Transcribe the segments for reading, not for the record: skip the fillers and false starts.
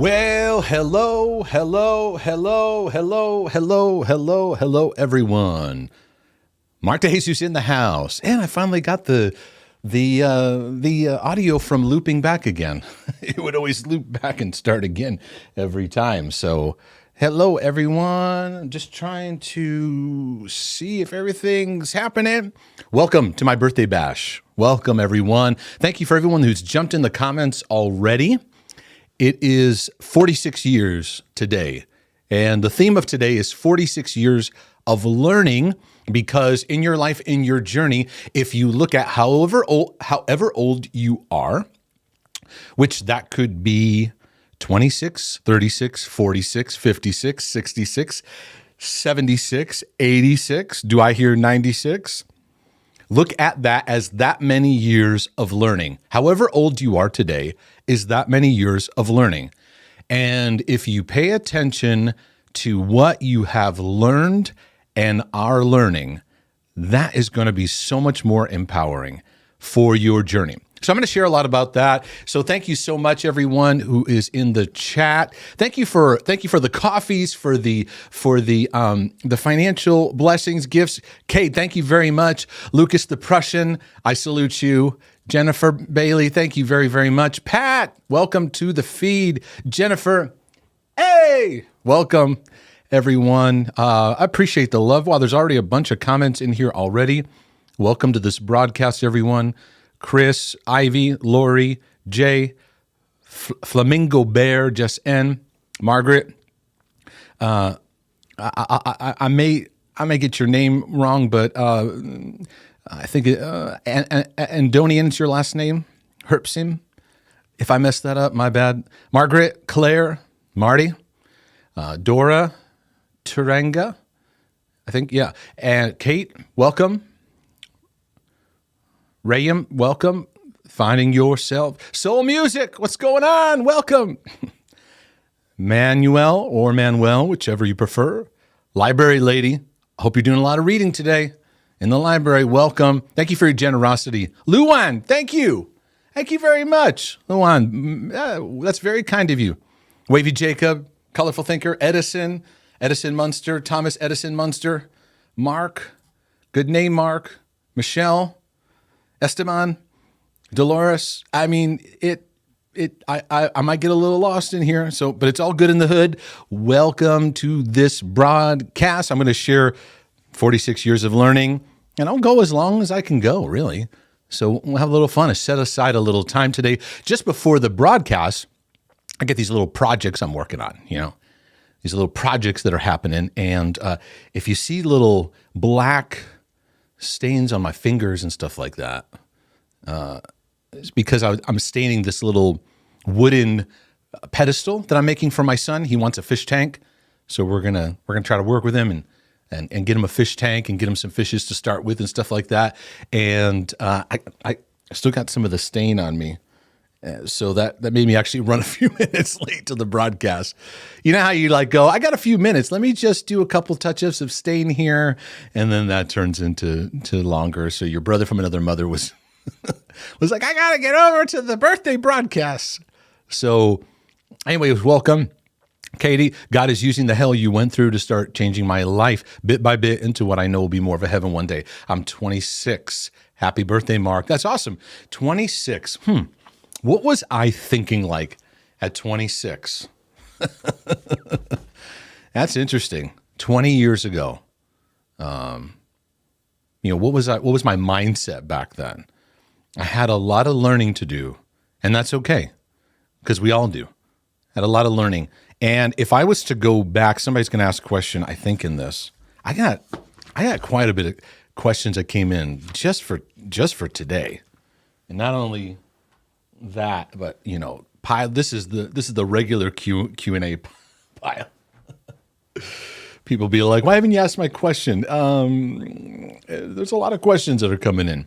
Well, hello, everyone. Mark DeJesus in the house, and I finally got the audio from looping back again. It would always loop back and start again every time. So, hello, everyone. I'm just trying to see if everything's happening. Welcome to my birthday bash. Welcome, everyone. Thank you for everyone who's jumped in the comments already. It is 46 years today, and the theme of today is 46 years of learning, because in your life, in your journey, if you look at however old you are, which that could be 26, 36, 46, 56, 66, 76, 86, do I hear 96? Look at that as that many years of learning. However old you are today is that many years of learning. And if you pay attention to what you have learned and are learning, that is going to be so much more empowering for your journey. So I'm going to share a lot about that. So thank you so much, everyone who is in the chat. Thank you for the coffees, for the financial blessings, gifts. Kate, thank you very much. Lucas the Prussian, I salute you. Jennifer Bailey, thank you very, very much. Pat, welcome to the feed. Jennifer, hey, welcome, everyone. I appreciate the love. Wow, there's already a bunch of comments in here already. Welcome to this broadcast, everyone. Chris, Ivy, Lori, Jay, Flamingo Bear, Just N, Margaret. I may get your name wrong, but I think Andonian is your last name. Herpsim. If I messed that up, my bad. Margaret, Claire, Marty, Dora, Turanga, I think, yeah. And Kate, welcome. Rayam, welcome. Finding yourself. Soul Music, what's going on? Welcome. Manuel or Manuel, whichever you prefer. Library Lady, hope you're doing a lot of reading today in the library. Welcome. Thank you for your generosity. Luan, thank you. Thank you very much. Luan, that's very kind of you. Wavy Jacob, Colorful Thinker, Edison Munster, Thomas Edison Munster, Mark, good name, Mark, Michelle, Esteban, Dolores. I mean, I might get a little lost in here, but it's all good in the hood. Welcome to this broadcast. I'm going to share 46 years of learning, and I'll go as long as I can go, really. So we'll have a little fun. I set aside a little time today. Just before the broadcast, I get these little projects I'm working on, these little projects that are happening. And if you see little black stains on my fingers and stuff like that, it's because I'm staining this little wooden pedestal that I'm making for my son. He wants a fish tank, so we're gonna try to work with him and get him a fish tank and get him some fishes to start with and stuff like that. And I still got some of the stain on me, so that made me actually run a few minutes late to the broadcast. You know how you go, I got a few minutes, let me just do a couple touch-ups of stain here, and then that turns into longer. So your brother from another mother was like, I gotta get over to the birthday broadcast. So anyways, welcome. Katie, God is using the hell you went through to start changing my life bit by bit into what I know will be more of a heaven one day. I'm 26. Happy birthday, Mark. That's awesome. 26. What was I thinking like at 26? That's interesting. 20 years ago. What was my mindset back then? I had a lot of learning to do, and that's okay, because we all do. Had a lot of learning. And if I was to go back, somebody's going to ask a question, I think, in this. I got quite a bit of questions that came in just for today. And not only that, but pile. This is the regular Q&A pile. People be like, why haven't you asked my question? There's a lot of questions that are coming in.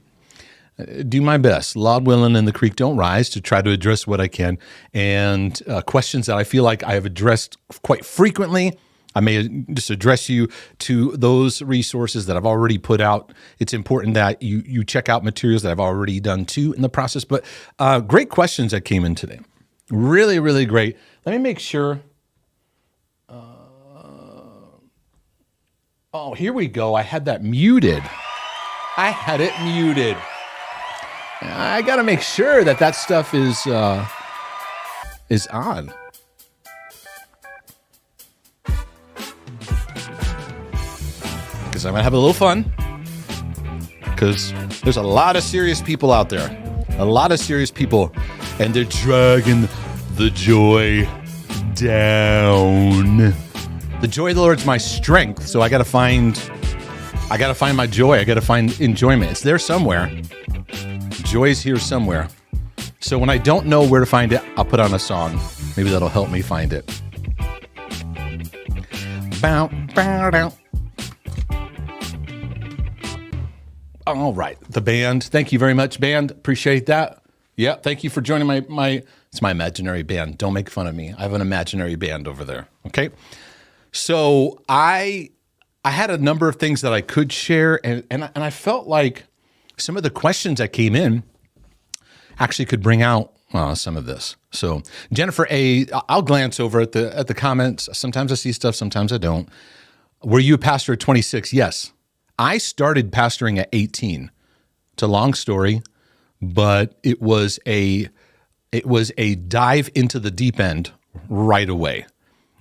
Do my best. Lord willing and the creek don't rise, to try to address what I can. And questions that I feel like I have addressed quite frequently, I may just address you to those resources that I've already put out. It's important that you check out materials that I've already done too in the process. But great questions that came in today. Really, really great. Let me make sure. Oh, here we go. I had that muted. I had it muted. I got to make sure that stuff is on. Because I'm going to have a little fun. Because there's a lot of serious people out there. A lot of serious people. And they're dragging the joy down. The joy of the Lord is my strength. So I got to find my joy. I got to find enjoyment. It's there somewhere. Joy is here somewhere. So when I don't know where to find it, I'll put on a song. Maybe that'll help me find it. Bow, bow, down. All right, the band. Thank you very much, band. Appreciate that. Yeah, thank you for joining it's my imaginary band. Don't make fun of me. I have an imaginary band over there. Okay. So I had a number of things that I could share, and I felt like some of the questions that came in actually could bring out some of this. So Jennifer A., I'll glance over at the comments. Sometimes I see stuff, sometimes I don't. Were you a pastor at 26? Yes. I started pastoring at 18. It's a long story, but it was a dive into the deep end right away.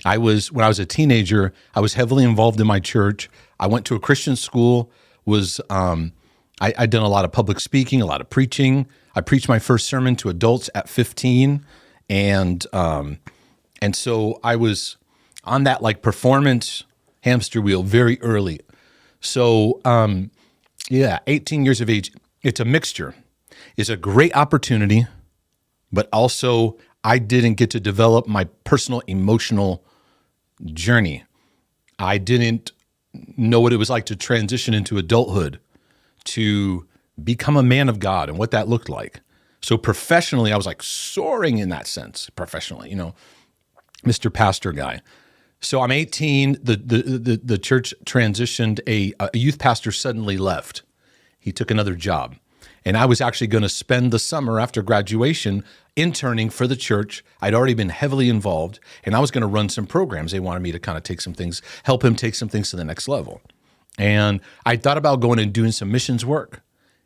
When I was a teenager, I was heavily involved in my church. I went to a Christian school, I'd done a lot of public speaking, a lot of preaching. I preached my first sermon to adults at 15. And so I was on that like performance hamster wheel very early. So, 18 years of age, it's a mixture. It's a great opportunity, but also I didn't get to develop my personal emotional journey. I didn't know what it was like to transition into adulthood, to become a man of God and what that looked like. So professionally, I was like soaring in that sense, professionally, Mr. Pastor guy. So I'm 18, the church transitioned, a youth pastor suddenly left. He took another job. And I was actually going to spend the summer after graduation interning for the church. I'd already been heavily involved, and I was going to run some programs. They wanted me to kind of take some things, help him take some things to the next level. And I thought about going and doing some missions work.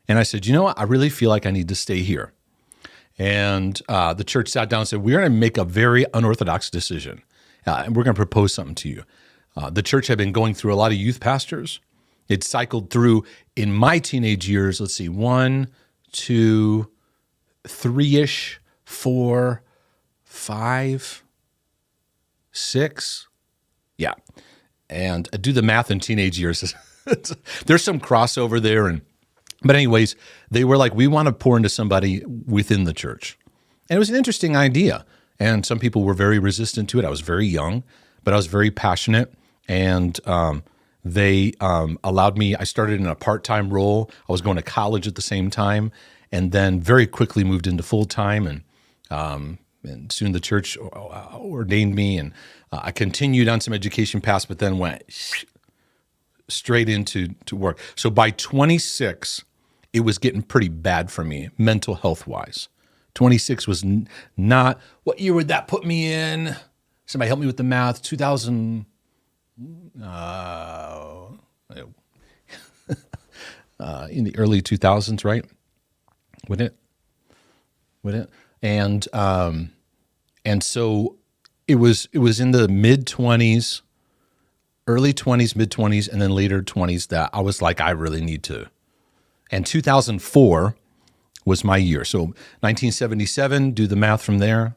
And I said, you know what? I really feel like I need to stay here. And the church sat down and said, we're going to make a very unorthodox decision. And we're going to propose something to you. The church had been going through a lot of youth pastors. It cycled through, in my teenage years, 1, 2, 3-ish, 4, 5, 6. Yeah. And do the math in teenage years. There's some crossover there. But anyways, they were like, we want to pour into somebody within the church. And it was an interesting idea. And some people were very resistant to it. I was very young, but I was very passionate. And they allowed me, I started in a part-time role. I was going to college at the same time, and then very quickly moved into full-time. And soon the church ordained me, and I continued on some education paths, but then went straight into work. So by 26, it was getting pretty bad for me, mental health-wise. 26 was not, what year would that put me in? Somebody help me with the math. 2000, in the early 2000s, right? Would it? And so it was in the mid-20s, early 20s, mid-20s, and then later 20s that I was like, I really need to. And 2004 was my year. So 1977, do the math from there.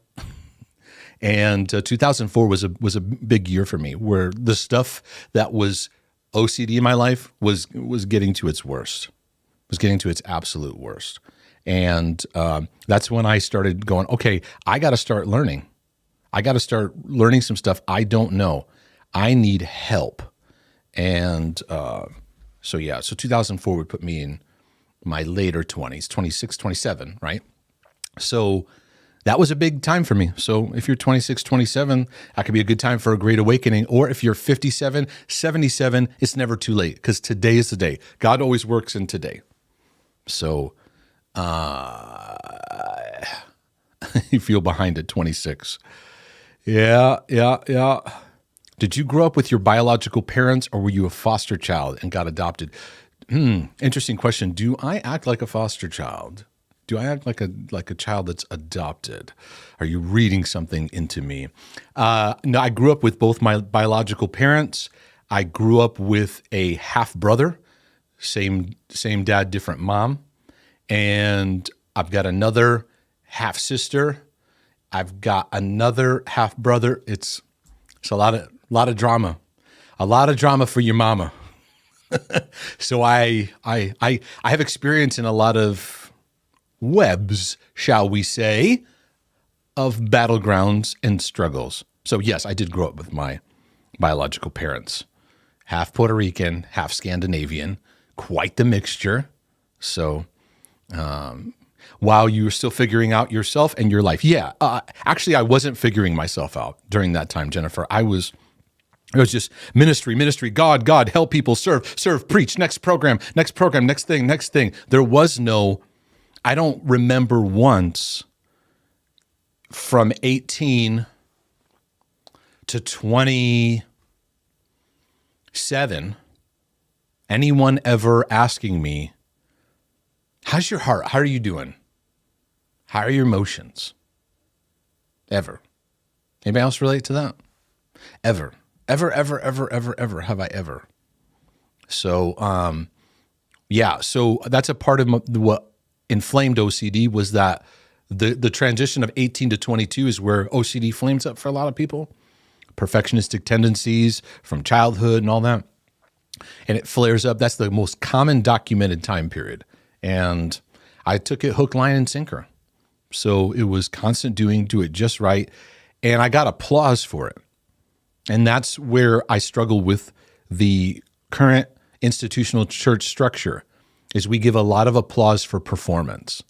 And 2004 was a big year for me, where the stuff that was OCD in my life was getting to its worst, was getting to its absolute worst. And that's when I started going, okay, I got to start learning. I got to start learning some stuff I don't know. I need help. And so 2004 would put me in my later 20s, 26, 27, right? So that was a big time for me. So if you're 26, 27, that could be a good time for a great awakening. Or if you're 57, 77, it's never too late, because today is the day. God always works in today. So You feel behind at 26. Yeah. Did you grow up with your biological parents, or were you a foster child and got adopted? Interesting question. Do I act like a foster child? Do I act like a child that's adopted? Are you reading something into me? No, I grew up with both my biological parents. I grew up with a half brother, same dad, different mom, and I've got another half sister. I've got another half brother. It's a lot of drama, for your mama. So I have experience in a lot of webs, shall we say, of battlegrounds and struggles. So yes, I did grow up with my biological parents, half Puerto Rican, half Scandinavian, quite the mixture. So while you were still figuring out yourself and your life, actually I wasn't figuring myself out during that time, Jennifer. It was just ministry, God, help people, serve, preach, next program, next thing. There was no, I don't remember once from 18 to 27, anyone ever asking me, how's your heart? How are you doing? How are your emotions? Ever. Anybody else relate to that? Ever have I ever. So, so that's a part of what inflamed OCD was that the transition of 18 to 22 is where OCD flames up for a lot of people. Perfectionistic tendencies from childhood and all that. And it flares up. That's the most common documented time period. And I took it hook, line, and sinker. So it was constant do it just right. And I got applause for it. And that's where I struggle with the current institutional church structure, is we give a lot of applause for performance.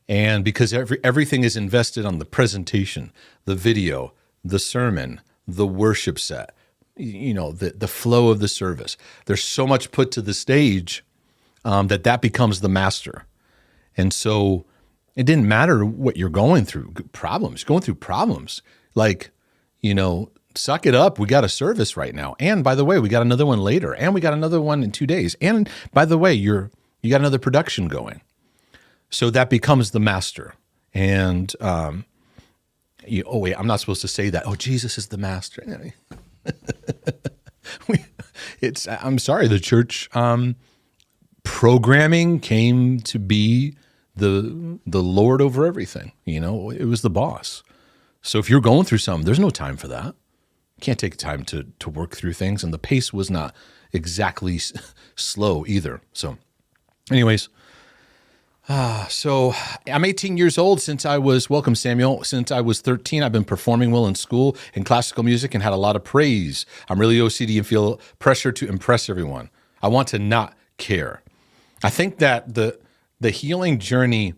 And because everything is invested on the presentation, the video, the sermon, the worship set, the flow of the service. There's so much put to the stage that becomes the master. And so it didn't matter what you're going through, problems, like, suck it up. We got a service right now. And by the way, we got another one later. And we got another one in 2 days. And by the way, you got another production going. So that becomes the master. And, I'm not supposed to say that. Oh, Jesus is the master. I'm sorry, the church programming came to be the Lord over everything. It was the boss. So if you're going through something, there's no time for that. You can't take time to work through things, and the pace was not exactly slow either. So anyways, so I'm 18 years old welcome Samuel, since I was 13, I've been performing well in school in classical music and had a lot of praise. I'm really OCD and feel pressure to impress everyone. I want to not care. I think that the healing journey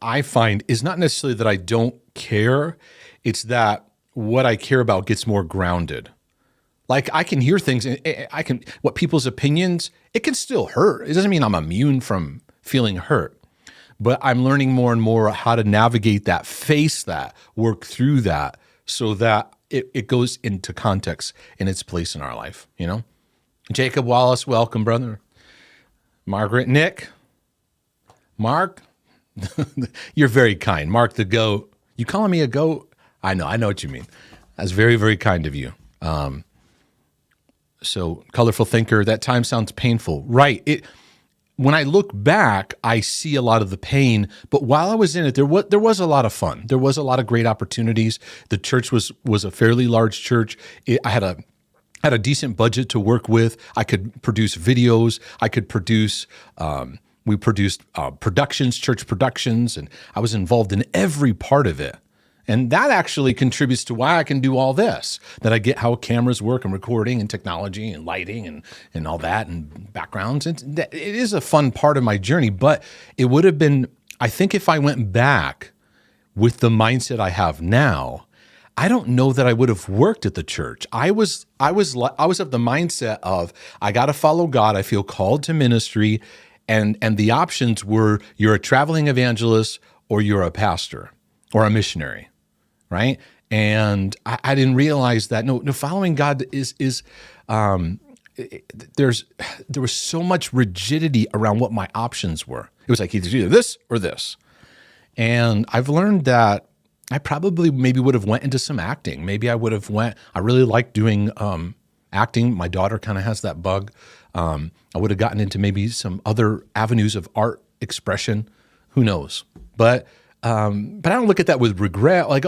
I find is not necessarily that I don't care. It's that what I care about gets more grounded. Like I can hear things, what people's opinions, it can still hurt. It doesn't mean I'm immune from feeling hurt, but I'm learning more and more how to navigate that, face that, work through that, so that it goes into context in its place in our life, Jacob Wallace, welcome, brother. Margaret, Nick, Mark, you're very kind. Mark the goat. You calling me a goat? I know what you mean. That's very, very kind of you. So colorful thinker, that time sounds painful. Right. When I look back, I see a lot of the pain, but while I was in it, there was a lot of fun. There was a lot of great opportunities. The church was a fairly large church. I had a decent budget to work with. I could produce videos. I could produce, we produced productions, church productions, and I was involved in every part of it. And that actually contributes to why I can do all this, that I get how cameras work and recording and technology and lighting and all that and backgrounds. It is a fun part of my journey, but it would have been, I think if I went back with the mindset I have now, I don't know that I would have worked at the church. I was of the mindset of, I got to follow God. I feel called to ministry. And the options were, you're a traveling evangelist or you're a pastor. or a missionary, right? And I didn't realize that no, following God there was so much rigidity around what my options were. It was like either this or this. And I've learned that I probably maybe would have went into some acting. Maybe I would have I really like doing acting. My daughter kind of has that bug. I would have gotten into maybe some other avenues of art expression. Who knows? But I don't look at that with regret. Like,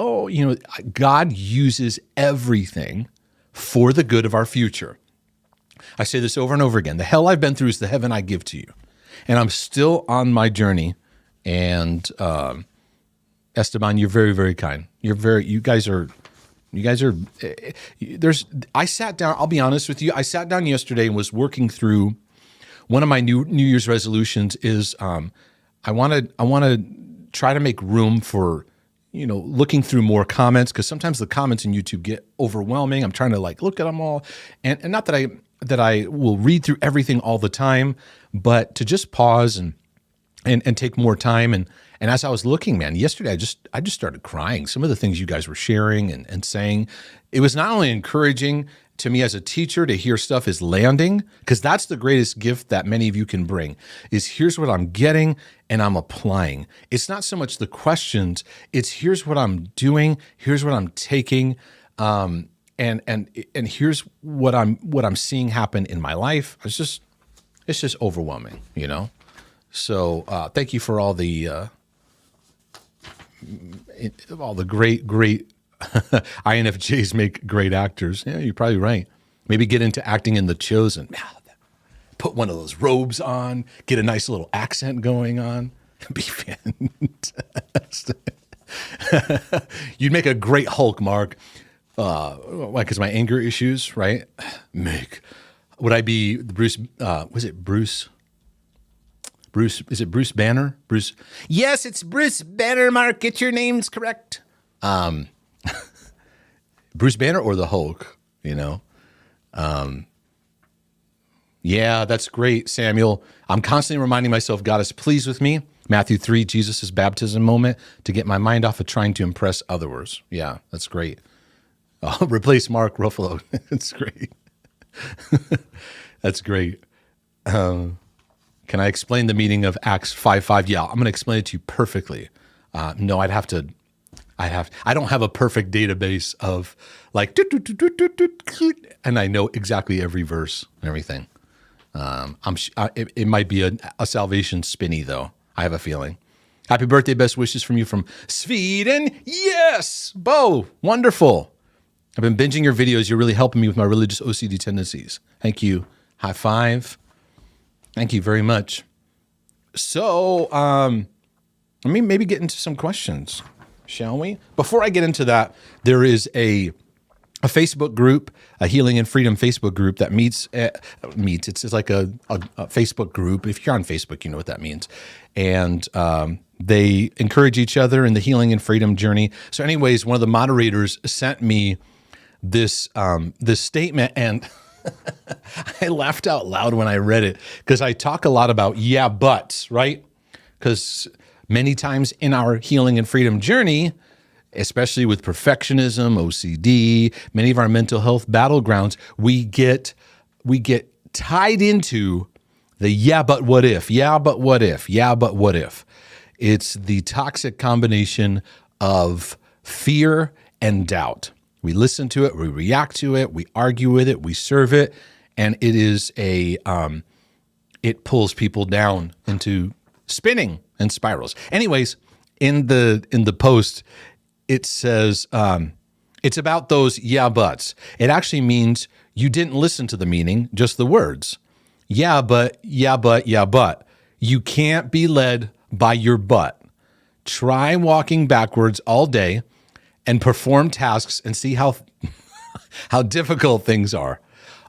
God uses everything for the good of our future. I say this over and over again. The hell I've been through is the heaven I give to you. And I'm still on my journey. And Esteban, you're very, very kind. I sat down, I'll be honest with you. I sat down yesterday and was working through one of my New Year's resolutions is I want to try to make room for, looking through more comments, because sometimes the comments in YouTube get overwhelming. I'm trying to look at them all. And not that I will read through everything all the time, but to just pause and take more time. And as I was looking, man, yesterday, I just started crying. Some of the things you guys were sharing and saying, it was not only encouraging to me as a teacher to hear stuff is landing, because that's the greatest gift that many of you can bring, is here's what I'm getting and I'm applying. It's not so much the questions, it's here's what I'm doing, here's what I'm taking, and here's what I'm seeing happen in my life. It's just overwhelming, So thank you for all the great INFJs make great actors. Yeah, you're probably right. Maybe get into acting in The Chosen. Put one of those robes on, get a nice little accent going on. Be fantastic. You'd make a great Hulk, Mark. Because my anger issues, right? Would I be Bruce? Was it Bruce? Bruce, is it Bruce Banner? Bruce? Yes, it's Bruce Banner, Mark. Get your names correct. Bruce Banner or the Hulk, Yeah, that's great, Samuel. I'm constantly reminding myself God is pleased with me. Matthew 3, Jesus' baptism moment, to get my mind off of trying to impress others. Yeah, that's great. Replace Mark Ruffalo. That's great. That's great. Can I explain the meaning of Acts 5:5? Yeah, I'm going to explain it to you perfectly. No, I don't have a perfect database of and I know exactly every verse and everything. It might be a salvation spinny though. I have a feeling. Happy birthday, best wishes from you from Sweden. Yes, Bo, wonderful. I've been binging your videos. You're really helping me with my religious OCD tendencies. Thank you. High five. Thank you very much. So, let me maybe get into some questions, shall we? Before I get into that, there is a Facebook group, a Healing and Freedom Facebook group that meets. It's like a Facebook group. If you're on Facebook, you know what that means. And they encourage each other in the healing and freedom journey. So anyways, one of the moderators sent me this statement, and I laughed out loud when I read it, because I talk a lot about yeah, buts, right? Because many times in our healing and freedom journey, especially with perfectionism, OCD, many of our mental health battlegrounds, we get tied into the yeah, but what if? Yeah, but what if? Yeah, but what if? It's the toxic combination of fear and doubt. We listen to it, we react to it, we argue with it, we serve it, and it is it pulls people down into spinning and spirals. Anyways, in the post, it says it's about those yeah buts. It actually means you didn't listen to the meaning, just the words. Yeah, but, yeah, but, yeah, but. You can't be led by your butt. Try walking backwards all day and perform tasks and see how difficult things are,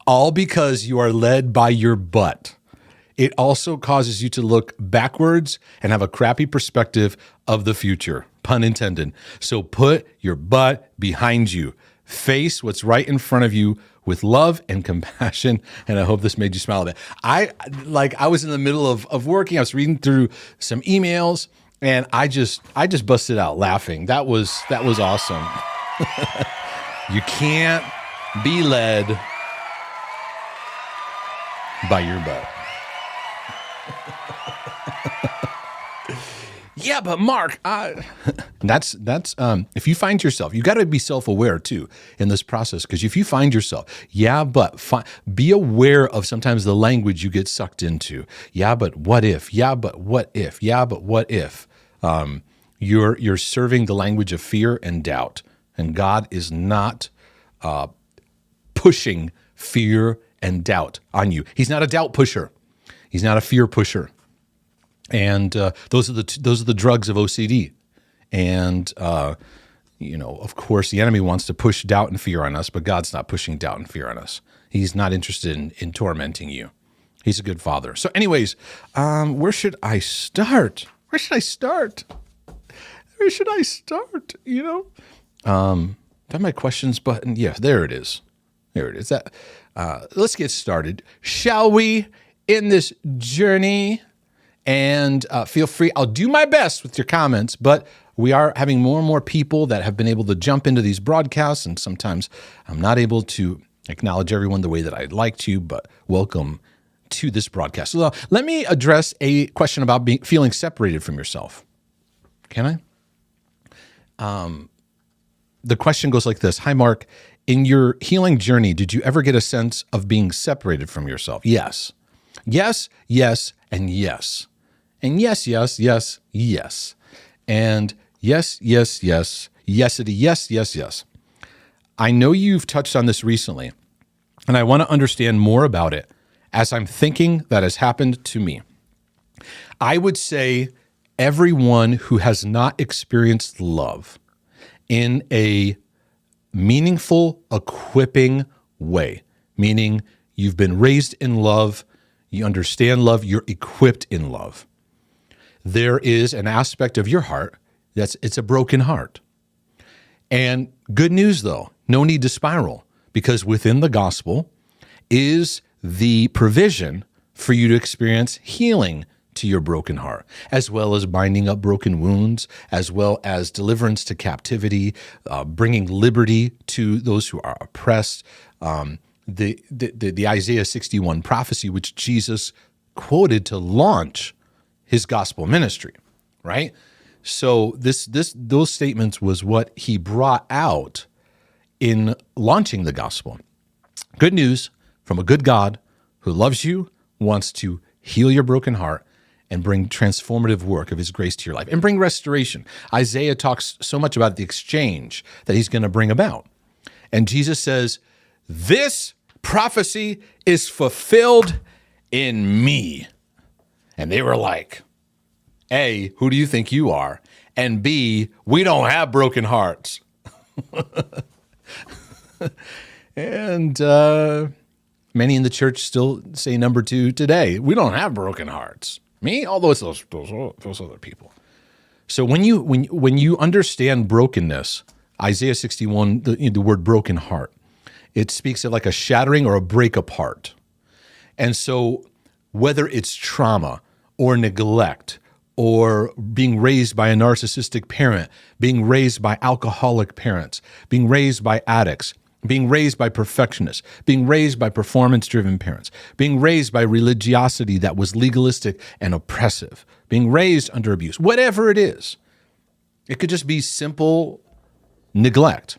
all because you are led by your butt. It also causes you to look backwards and have a crappy perspective of the future, pun intended. So put your butt behind you. Face what's right in front of you with love and compassion. And I hope this made you smile a bit. I was in the middle of working. I was reading through some emails, And I just busted out laughing. That was awesome. You can't be led by your butt. Yeah, but Mark, that's if you find yourself, you got to be self-aware too in this process, because if you find yourself, be aware of sometimes the language you get sucked into. Yeah, but what if? Yeah, but what if? Yeah, but what if? You're serving the language of fear and doubt, and God is not pushing fear and doubt on you. He's not a doubt pusher. He's not a fear pusher. And those are the drugs of OCD. And of course, the enemy wants to push doubt and fear on us, but God's not pushing doubt and fear on us. He's not interested in tormenting you. He's a good father. So, anyways, where should I start? Where should I start? That my questions button. Yeah, there it is. Let's get started, shall we? In this journey. And feel free, I'll do my best with your comments, but we are having more and more people that have been able to jump into these broadcasts, and sometimes I'm not able to acknowledge everyone the way that I'd like to, but welcome to this broadcast. So let me address a question about feeling separated from yourself. Can I? The question goes like this. Hi, Mark. In your healing journey, did you ever get a sense of being separated from yourself? Yes. Yes, yes, and yes. And yes, yes, yes, yes. And yes, yes, yes, yesity, yes, yes, yes. I know you've touched on this recently, and I want to understand more about it as I'm thinking that has happened to me. I would say everyone who has not experienced love in a meaningful, equipping way, meaning you've been raised in love, you understand love, you're equipped in love. There is an aspect of your heart it's a broken heart. And good news though, no need to spiral, because within the gospel is the provision for you to experience healing to your broken heart, as well as binding up broken wounds, as well as deliverance to captivity, bringing liberty to those who are oppressed. The Isaiah 61 prophecy, which Jesus quoted to launch his gospel ministry, right? So those statements was what he brought out in launching the gospel. Good news from a good God who loves you, wants to heal your broken heart and bring transformative work of his grace to your life and bring restoration. Isaiah talks so much about the exchange that he's going to bring about. And Jesus says, this prophecy is fulfilled in me. And they were like, A, who do you think you are? And B, we don't have broken hearts. And many in the church still say number two today. We don't have broken hearts. Me? Although it's those other people. So when you understand brokenness, Isaiah 61, the word broken heart, it speaks of like a shattering or a break apart. And so whether it's trauma or neglect or being raised by a narcissistic parent, being raised by alcoholic parents, being raised by addicts, being raised by perfectionists, being raised by performance-driven parents, being raised by religiosity that was legalistic and oppressive, being raised under abuse, whatever it is. It could just be simple neglect.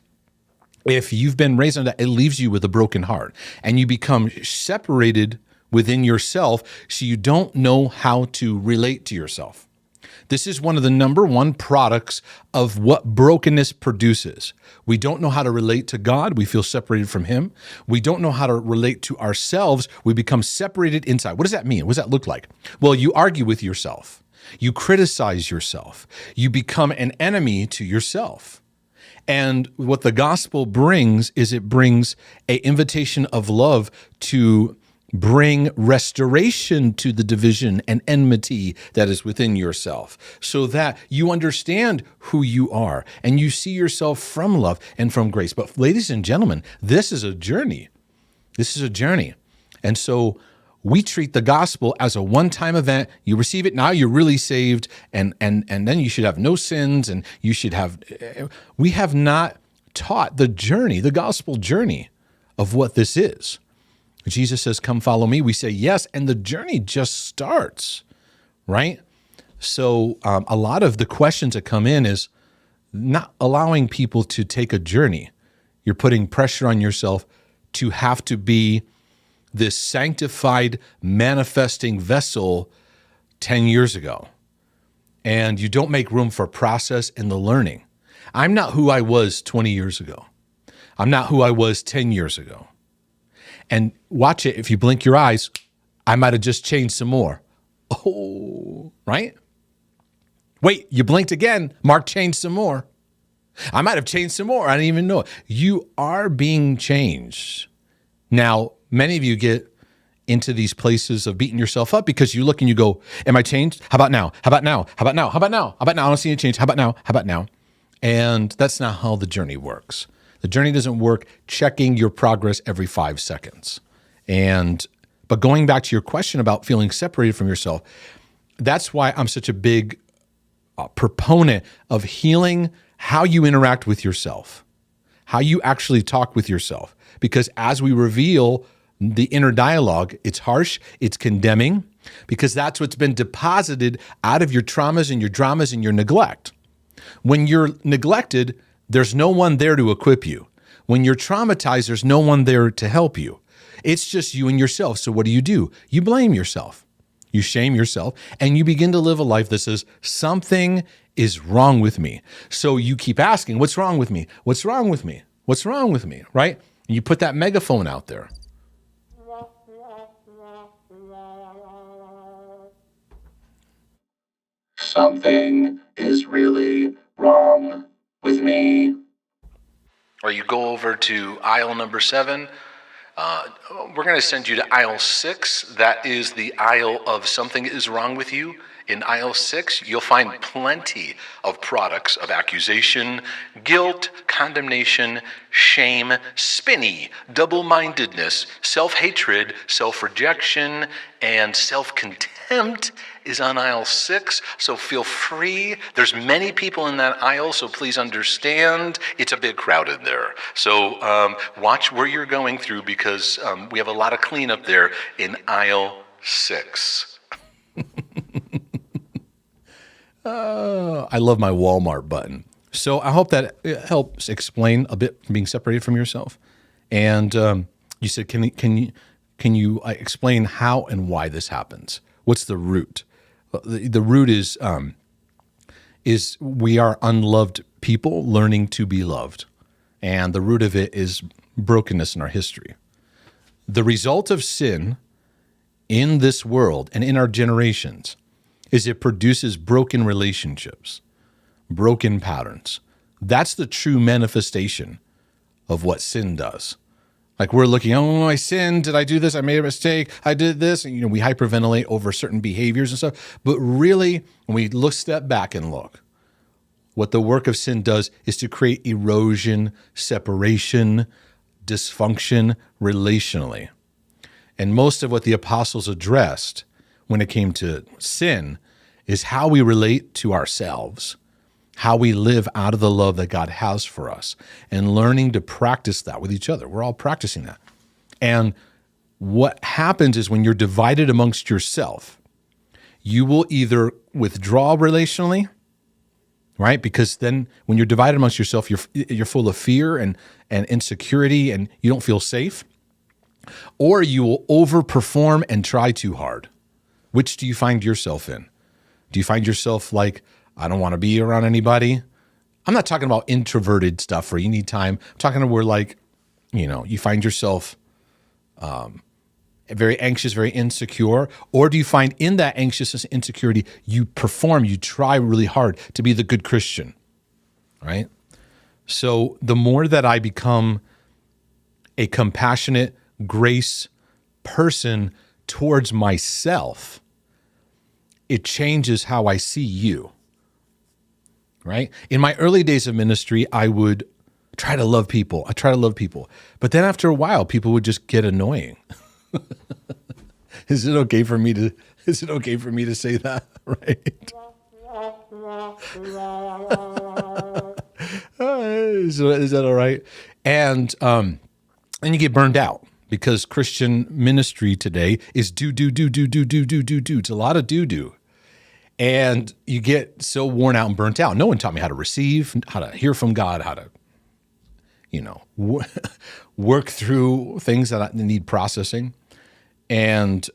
If you've been raised on that, it leaves you with a broken heart, and you become separated within yourself, so you don't know how to relate to yourself. This is one of the number one products of what brokenness produces. We don't know how to relate to God. We feel separated from him. We don't know how to relate to ourselves. We become separated inside. What does that mean? What does that look like? Well, you argue with yourself. You criticize yourself. You become an enemy to yourself. And what the gospel brings is it brings an invitation of love to bring restoration to the division and enmity that is within yourself, so that you understand who you are and you see yourself from love and from grace. But ladies and gentlemen, this is a journey. This is a journey. And so We treat the gospel as a one-time event. You receive it, now you're really saved, and then you should have no sins, and you should have. We have not taught the journey, the gospel journey of what this is. Jesus says, come follow me. We say yes, and the journey just starts, right? So a lot of the questions that come in is not allowing people to take a journey. You're putting pressure on yourself to have to be this sanctified, manifesting vessel 10 years ago. And you don't make room for process and the learning. I'm not who I was 20 years ago. I'm not who I was 10 years ago. And watch it, if you blink your eyes, I might have just changed some more. Oh, right? Wait, you blinked again. Mark changed some more. I might have changed some more. I didn't even know it. You are being changed. Now, many of you get into these places of beating yourself up because you look and you go, am I changed? How about now? How about now? How about now? How about now? How about now? I don't see any change. How about now? How about now? And that's not how the journey works. The journey doesn't work checking your progress every 5 seconds. But going back to your question about feeling separated from yourself, that's why I'm such a big proponent of healing how you interact with yourself, how you actually talk with yourself. Because as we reveal the inner dialogue, it's harsh, it's condemning, because that's what's been deposited out of your traumas and your dramas and your neglect. When you're neglected, there's no one there to equip you. When you're traumatized, there's no one there to help you. It's just you and yourself. So what do? You blame yourself. You shame yourself, and you begin to live a life that says, something is wrong with me. So you keep asking, what's wrong with me? What's wrong with me? What's wrong with me, right? And you put that megaphone out there. Something is really wrong with me. Or you go over to aisle number 7. We're going to send you to aisle 6. That is the aisle of something is wrong with you. In aisle 6, you'll find plenty of products of accusation, guilt, condemnation, shame, spinny, double-mindedness, self-hatred, self-rejection, and self-contempt is on aisle 6. So feel free. There's many people in that aisle, so please understand it's a bit crowded there. So watch where you're going through, because we have a lot of cleanup there in aisle 6. I love my Walmart button. So I hope that it helps explain a bit from being separated from yourself. And you said, can you explain how and why this happens? What's the root? The root is we are unloved people learning to be loved. And the root of it is brokenness in our history. The result of sin in this world and in our generations is it produces broken relationships, broken patterns. That's the true manifestation of what sin does. Like we're looking, oh, I sinned. Did I do this? I made a mistake. I did this. And, we hyperventilate over certain behaviors and stuff. But really, when we step back and look, what the work of sin does is to create erosion, separation, dysfunction relationally. And most of what the apostles addressed when it came to sin is how we relate to ourselves, how we live out of the love that God has for us, and learning to practice that with each other. We're all practicing that. And what happens is when you're divided amongst yourself, you will either withdraw relationally, right? Because then when you're divided amongst yourself, you're full of fear and insecurity, and you don't feel safe. Or you will overperform and try too hard. Which do you find yourself in? Do you find yourself like, I don't want to be around anybody? I'm not talking about introverted stuff where you need time. I'm talking to where you find yourself very anxious, very insecure. Or do you find in that anxiousness and insecurity, you try really hard to be the good Christian, right? So the more that I become a compassionate, grace person towards myself, it changes how I see you, right? In my early days of ministry, I would try to love people. But then after a while, people would just get annoying. Is it okay for me to? Is it okay for me to say that? Right? Is that all right? And you get burned out because Christian ministry today is do. It's a lot of do. And you get so worn out and burnt out. No one taught me how to receive, how to hear from God, how to, work through things that need processing. And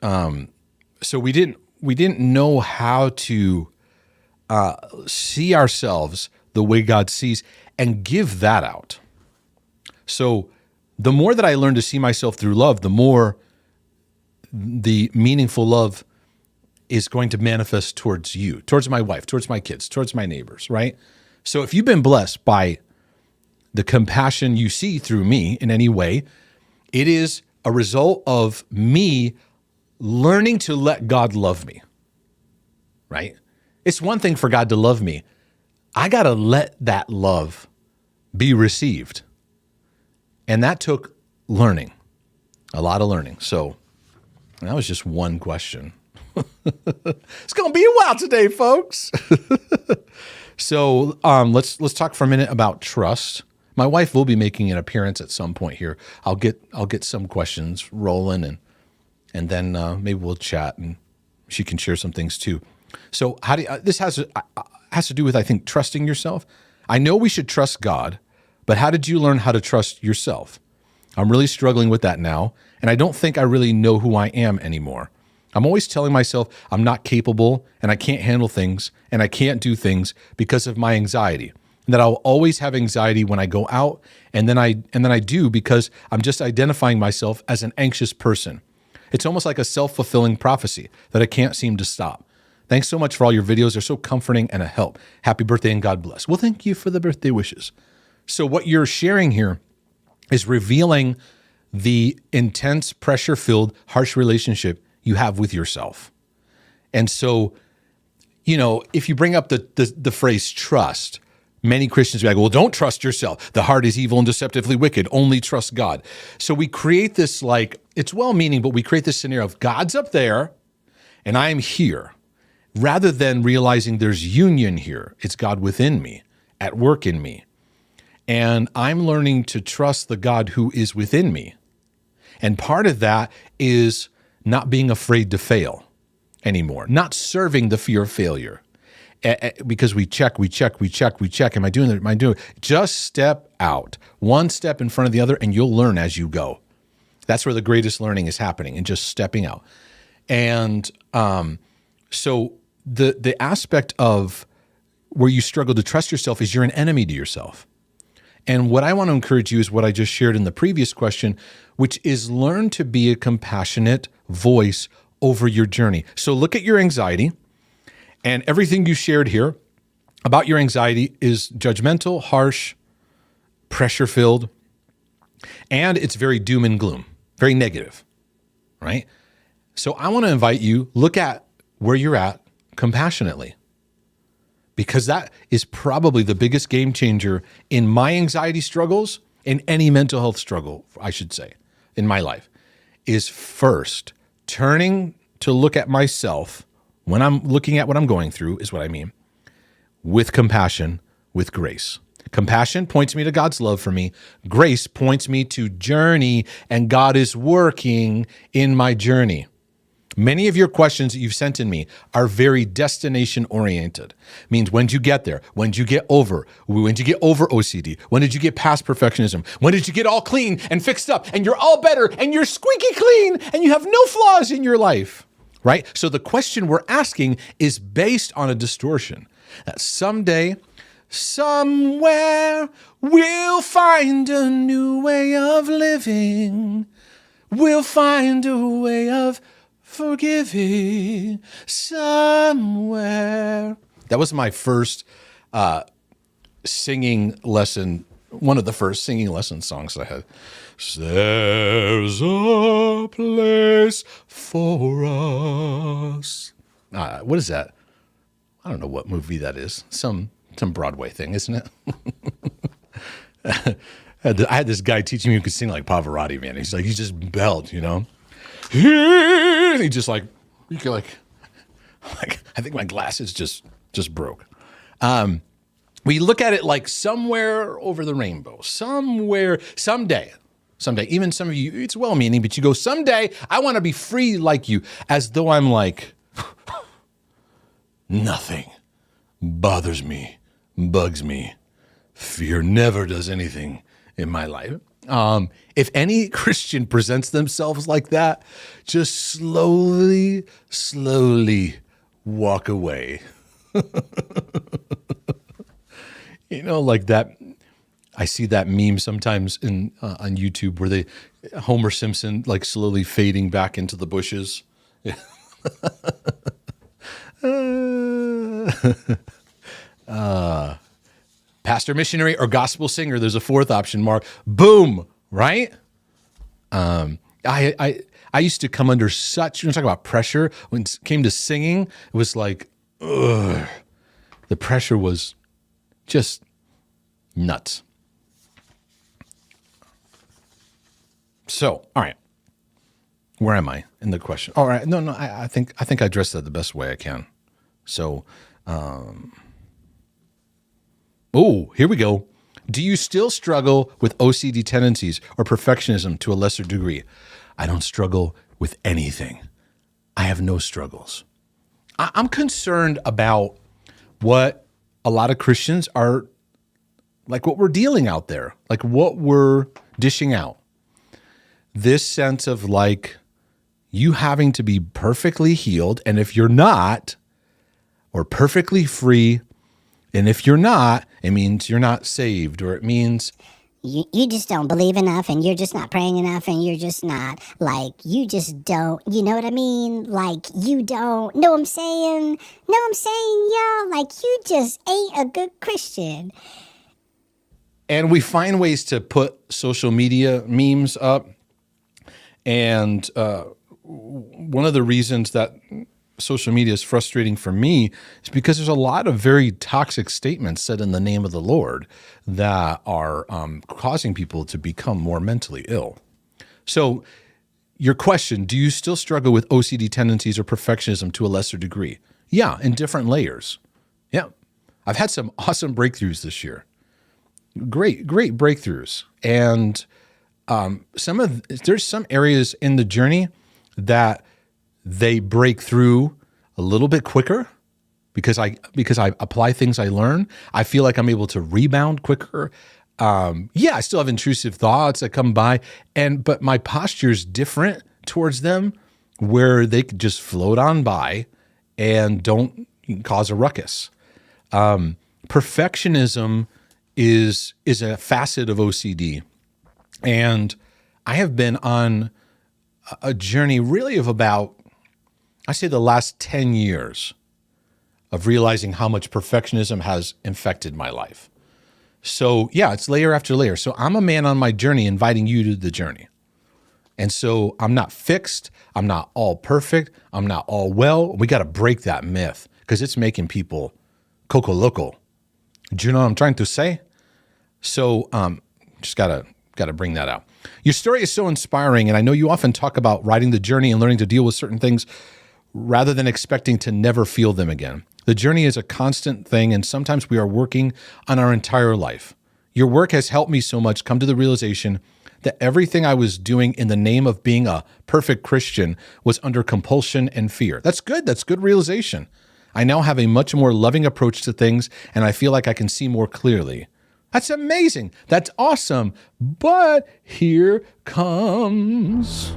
so we didn't know how to see ourselves the way God sees and give that out. So the more that I learn to see myself through love, the more the meaningful love is going to manifest towards you, towards my wife, towards my kids, towards my neighbors, right? So if you've been blessed by the compassion you see through me in any way, it is a result of me learning to let God love me, right? It's one thing for God to love me. I got to let that love be received. And that took learning, a lot of learning. So that was just one question. It's going to be a while today, folks. So let's talk for a minute about trust. My wife will be making an appearance at some point here. I'll get some questions rolling, and then maybe we'll chat, and she can share some things too. So how do you, this has to do with, I think, trusting yourself. I know we should trust God, but how did you learn how to trust yourself? I'm really struggling with that now, and I don't think I really know who I am anymore. I'm always telling myself I'm not capable and I can't handle things and I can't do things because of my anxiety. And that I'll always have anxiety when I go out, and then I do because I'm just identifying myself as an anxious person. It's almost like a self-fulfilling prophecy that I can't seem to stop. Thanks so much for all your videos. They're so comforting and a help. Happy birthday and God bless. Well, thank you for the birthday wishes. So what you're sharing here is revealing the intense, pressure-filled, harsh relationship you have with yourself. And so, if you bring up the phrase trust, many Christians be like, well, don't trust yourself. The heart is evil and deceptively wicked. Only trust God. So we create this, it's well-meaning, but we create this scenario of God's up there and I am here, rather than realizing there's union here. It's God within me, at work in me. And I'm learning to trust the God who is within me. And part of that is not being afraid to fail anymore, not serving the fear of failure. Because we check. Am I doing it? Am I doing it? Just step out, one step in front of the other, and you'll learn as you go. That's where the greatest learning is happening, and just stepping out. And so the aspect of where you struggle to trust yourself is you're an enemy to yourself. And what I want to encourage you is what I just shared in the previous question, which is learn to be a compassionate voice over your journey. So look at your anxiety, and everything you shared here about your anxiety is judgmental, harsh, pressure-filled, and it's very doom and gloom, very negative, right? So I want to invite you, look at where you're at compassionately, because that is probably the biggest game changer in my anxiety struggles, in any mental health struggle, I should say, in my life, is first turning to look at myself when I'm looking at what I'm going through, is what I mean, with compassion, with grace. Compassion points me to God's love for me. Grace points me to journey, and God is working in my journey. Many of your questions that you've sent in me are very destination oriented. Means when did you get there? When did you get over? When did you get over OCD? When did you get past perfectionism? When did you get all clean and fixed up and you're all better and you're squeaky clean and you have no flaws in your life, right? So the question we're asking is based on a distortion that someday, somewhere, we'll find a new way of living. We'll find a way of forgiving somewhere. That was my first singing lesson, one of the first singing lesson songs I had. There's a place for us. What is that? I don't know what movie that is. Some Broadway thing, isn't it? I had this guy teaching me who could sing like Pavarotti, man. He's like, he just belled, He And he just like, you can like, I think my glasses just broke. We look at it like somewhere over the rainbow, somewhere, someday, even some of you, it's well-meaning, but you go, someday I want to be free like you, as though I'm like, nothing bothers me, bugs me. Fear never does anything in my life. If any Christian presents themselves like that, just slowly walk away. Like that. I see that meme sometimes on YouTube where Homer Simpson like slowly fading back into the bushes. Pastor, missionary, or gospel singer. There's a fourth option, Mark. Boom, right? I used to come under such, talk about pressure. When it came to singing, it was like, ugh. The pressure was just nuts. So, all right. Where am I in the question? All right. No, I think I addressed that the best way I can. So, here we go. Do you still struggle with OCD tendencies or perfectionism to a lesser degree? I don't struggle with anything. I have no struggles. I'm concerned about what a lot of Christians are, like what we're dealing out there, like what we're dishing out. This sense of like you having to be perfectly healed, and if you're not, or perfectly free, and if you're not, it means you're not saved, or it means you just don't believe enough, and you're just not praying enough, and you're just not, like, you just don't, you know what I mean? Like, you don't, know what I'm saying? Know what I'm saying, y'all? Like, you just ain't a good Christian. And we find ways to put social media memes up. And one of the reasons that social media is frustrating for me is because there's a lot of very toxic statements said in the name of the Lord that are causing people to become more mentally ill. So your question, do you still struggle with OCD tendencies or perfectionism to a lesser degree? Yeah, in different layers. Yeah. I've had some awesome breakthroughs this year. Great breakthroughs. And there's some areas in the journey that they break through a little bit quicker because I apply things I learn. I feel like I'm able to rebound quicker. I still have intrusive thoughts that come by, but my posture is different towards them, where they could just float on by and don't cause a ruckus. Perfectionism is a facet of OCD, and I have been on a journey really of about, I say, the last 10 years of realizing how much perfectionism has infected my life. So yeah, it's layer after layer. So I'm a man on my journey inviting you to the journey. And so I'm not fixed. I'm not all perfect. I'm not all well. We got to break that myth because it's making people coco loco. Do you know what I'm trying to say? So just got to bring that out. Your story is so inspiring, and I know you often talk about riding the journey and learning to deal with certain things rather than expecting to never feel them again. The journey is a constant thing, and sometimes we are working on our entire life. Your work has helped me so much come to the realization that everything I was doing in the name of being a perfect Christian was under compulsion and fear. That's good. That's good realization. I now have a much more loving approach to things, and I feel like I can see more clearly. That's amazing. That's awesome. But here comes.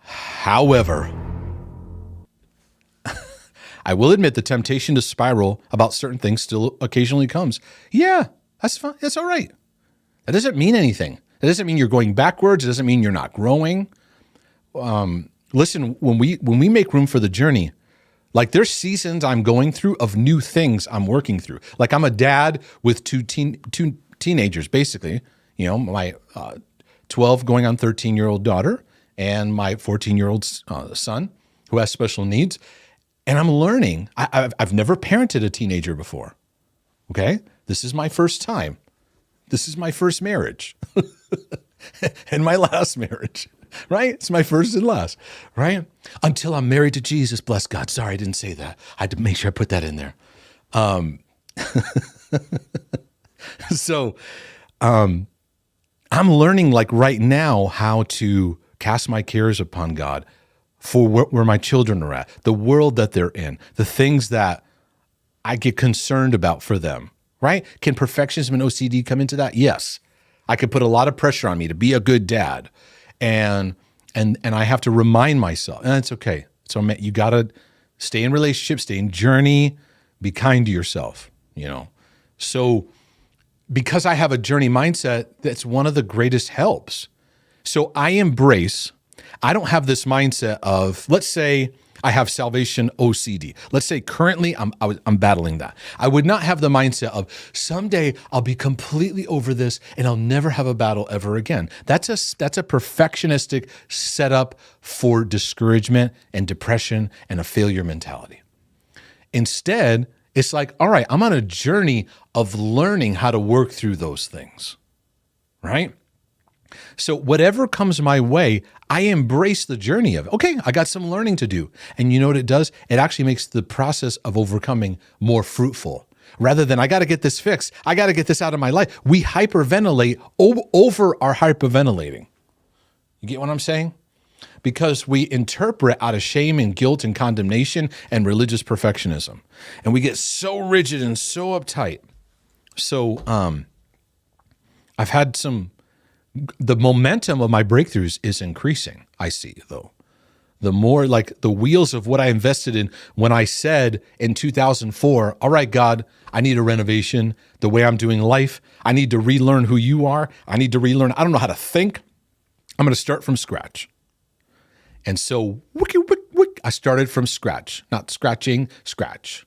However, I will admit the temptation to spiral about certain things still occasionally comes. Yeah, that's fine. That's all right. That doesn't mean anything. That doesn't mean you're going backwards. It doesn't mean you're not growing. Listen, when we make room for the journey, like there's seasons I'm going through of new things I'm working through. Like I'm a dad with two teenagers, basically. You know, my 12 going on 13-year-old daughter and my 14-year-old son who has special needs. And I'm learning. I've never parented a teenager before. Okay? This is my first time. This is my first marriage and my last marriage. right? It's my first and last, right? Until I'm married to Jesus, bless God. Sorry, I didn't say that. I had to make sure I put that in there. So I'm learning like right now how to cast my cares upon God for where my children are at, the world that they're in, the things that I get concerned about for them, right? Can perfectionism and OCD come into that? Yes. I could put a lot of pressure on me to be a good dad. And I have to remind myself, and it's okay. So you got to stay in relationships, stay in journey, be kind to yourself, So because I have a journey mindset, that's one of the greatest helps. So I don't have this mindset of, let's say I have salvation OCD. Let's say currently I'm battling that. I would not have the mindset of someday I'll be completely over this and I'll never have a battle ever again. That's a perfectionistic setup for discouragement and depression and a failure mentality. Instead, it's like, all right, I'm on a journey of learning how to work through those things, right? So whatever comes my way, I embrace the journey of it. Okay, I got some learning to do. And you know what it does? It actually makes the process of overcoming more fruitful. Rather than I got to get this fixed, I got to get this out of my life. We hyperventilate over our hyperventilating. You get what I'm saying? Because we interpret out of shame and guilt and condemnation and religious perfectionism. And we get so rigid and so uptight. So I've had the momentum of my breakthroughs is increasing, I see, though. The more like the wheels of what I invested in when I said in 2004, all right, God, I need a renovation, the way I'm doing life. I need to relearn who you are. I need to relearn. I don't know how to think. I'm going to start from scratch. And so I started from scratch, not scratching, scratch.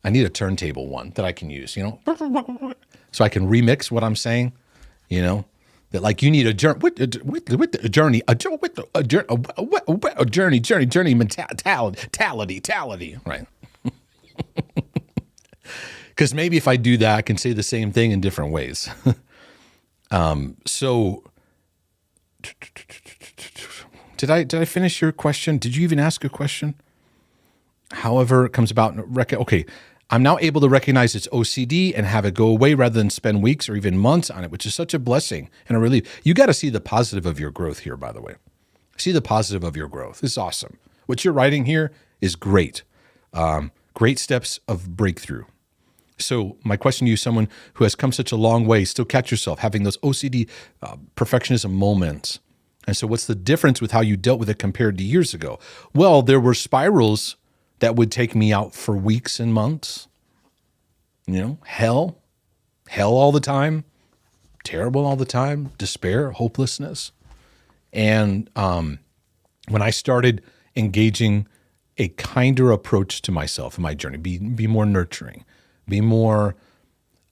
I need a turntable one that I can use, so I can remix what I'm saying. That like you need a journey with the journey, a journey mentality, right? Because maybe if I do that, I can say the same thing in different ways. So did I finish your question? Did you even ask a question? However it comes about, okay. I'm now able to recognize it's OCD and have it go away rather than spend weeks or even months on it, which is such a blessing and a relief. You got to see the positive of your growth here, by the way. See the positive of your growth. This is awesome. What you're writing here is great. Great steps of breakthrough. So my question to you, someone who has come such a long way, still catch yourself having those OCD perfectionism moments. And so what's the difference with how you dealt with it compared to years ago? Well, there were spirals that would take me out for weeks and months. Hell all the time, terrible all the time, despair, hopelessness. And when I started engaging a kinder approach to myself in my journey, be more nurturing, be more,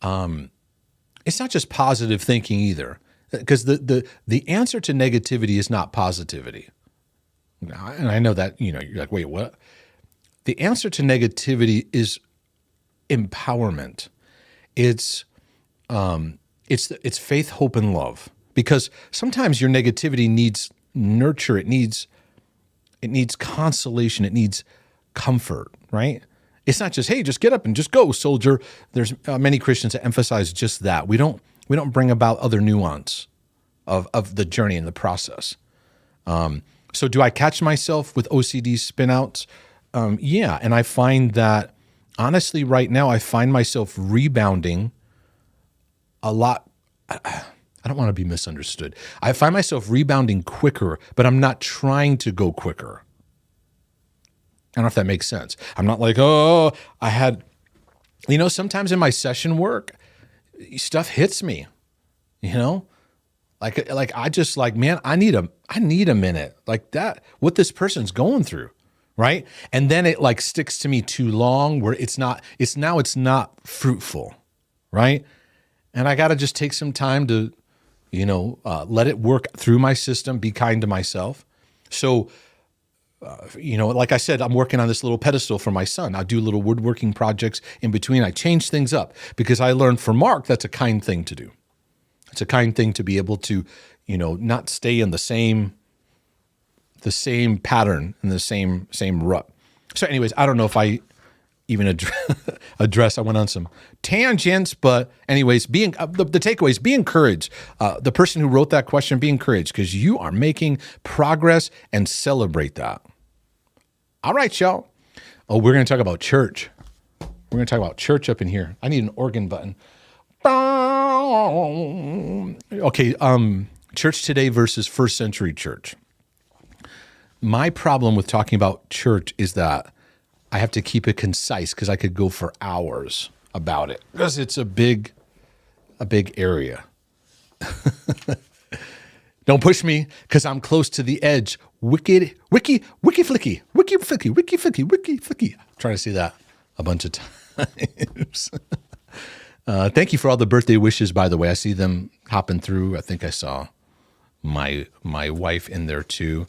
it's not just positive thinking either, because the answer to negativity is not positivity. And I know that, you're like, wait, what? The answer to negativity is empowerment. It's faith, hope, and love. Because sometimes your negativity needs nurture. It needs consolation. It needs comfort, right? It's not just, hey, just get up and just go, soldier. There's many Christians that emphasize just that. We don't bring about other nuance of the journey and the process. So do I catch myself with OCD spinouts? Yeah, and I find that, honestly, right now, I find myself rebounding a lot. I don't want to be misunderstood. I find myself rebounding quicker, but I'm not trying to go quicker. I don't know if that makes sense. I'm not like, sometimes in my session work, stuff hits me, like I just like, man, I need a minute like that, what this person's going through. Right. And then it like sticks to me too long where it's not fruitful. Right. And I got to just take some time to, let it work through my system, be kind to myself. So, like I said, I'm working on this little pedestal for my son. I do little woodworking projects in between. I change things up because I learned from Mark, that's a kind thing to do. It's a kind thing to be able to, not stay in the same pattern and the same rut. So anyways, I don't know if I even address. I went on some tangents, but anyways, the takeaway is be encouraged. The person who wrote that question, be encouraged because you are making progress and celebrate that. All right, y'all. Oh, we're going to talk about church. We're going to talk about church up in here. I need an organ button. Okay, church today versus first century church. My problem with talking about church is that I have to keep it concise because I could go for hours about it because it's a big area. Don't push me because I'm close to the edge. Wiki flicky. I'm trying to say that a bunch of times. Thank you for all the birthday wishes, by the way. I see them hopping through. I think I saw my wife in there too.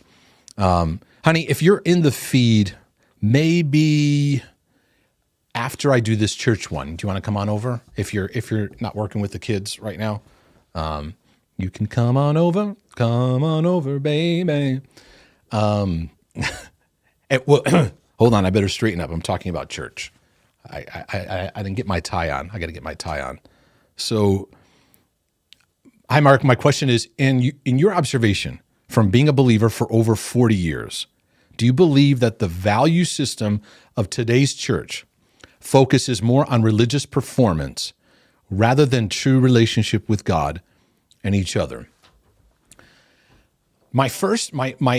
Honey, if you're in the feed, maybe after I do this church one, do you want to come on over? If you're not working with the kids right now, you can come on over, baby. Hold on, I better straighten up. I'm talking about church. I didn't get my tie on. I got to get my tie on. So, hi, Mark. My question is, in your observation from being a believer for over 40 years, do you believe that the value system of today's church focuses more on religious performance rather than true relationship with God and each other? My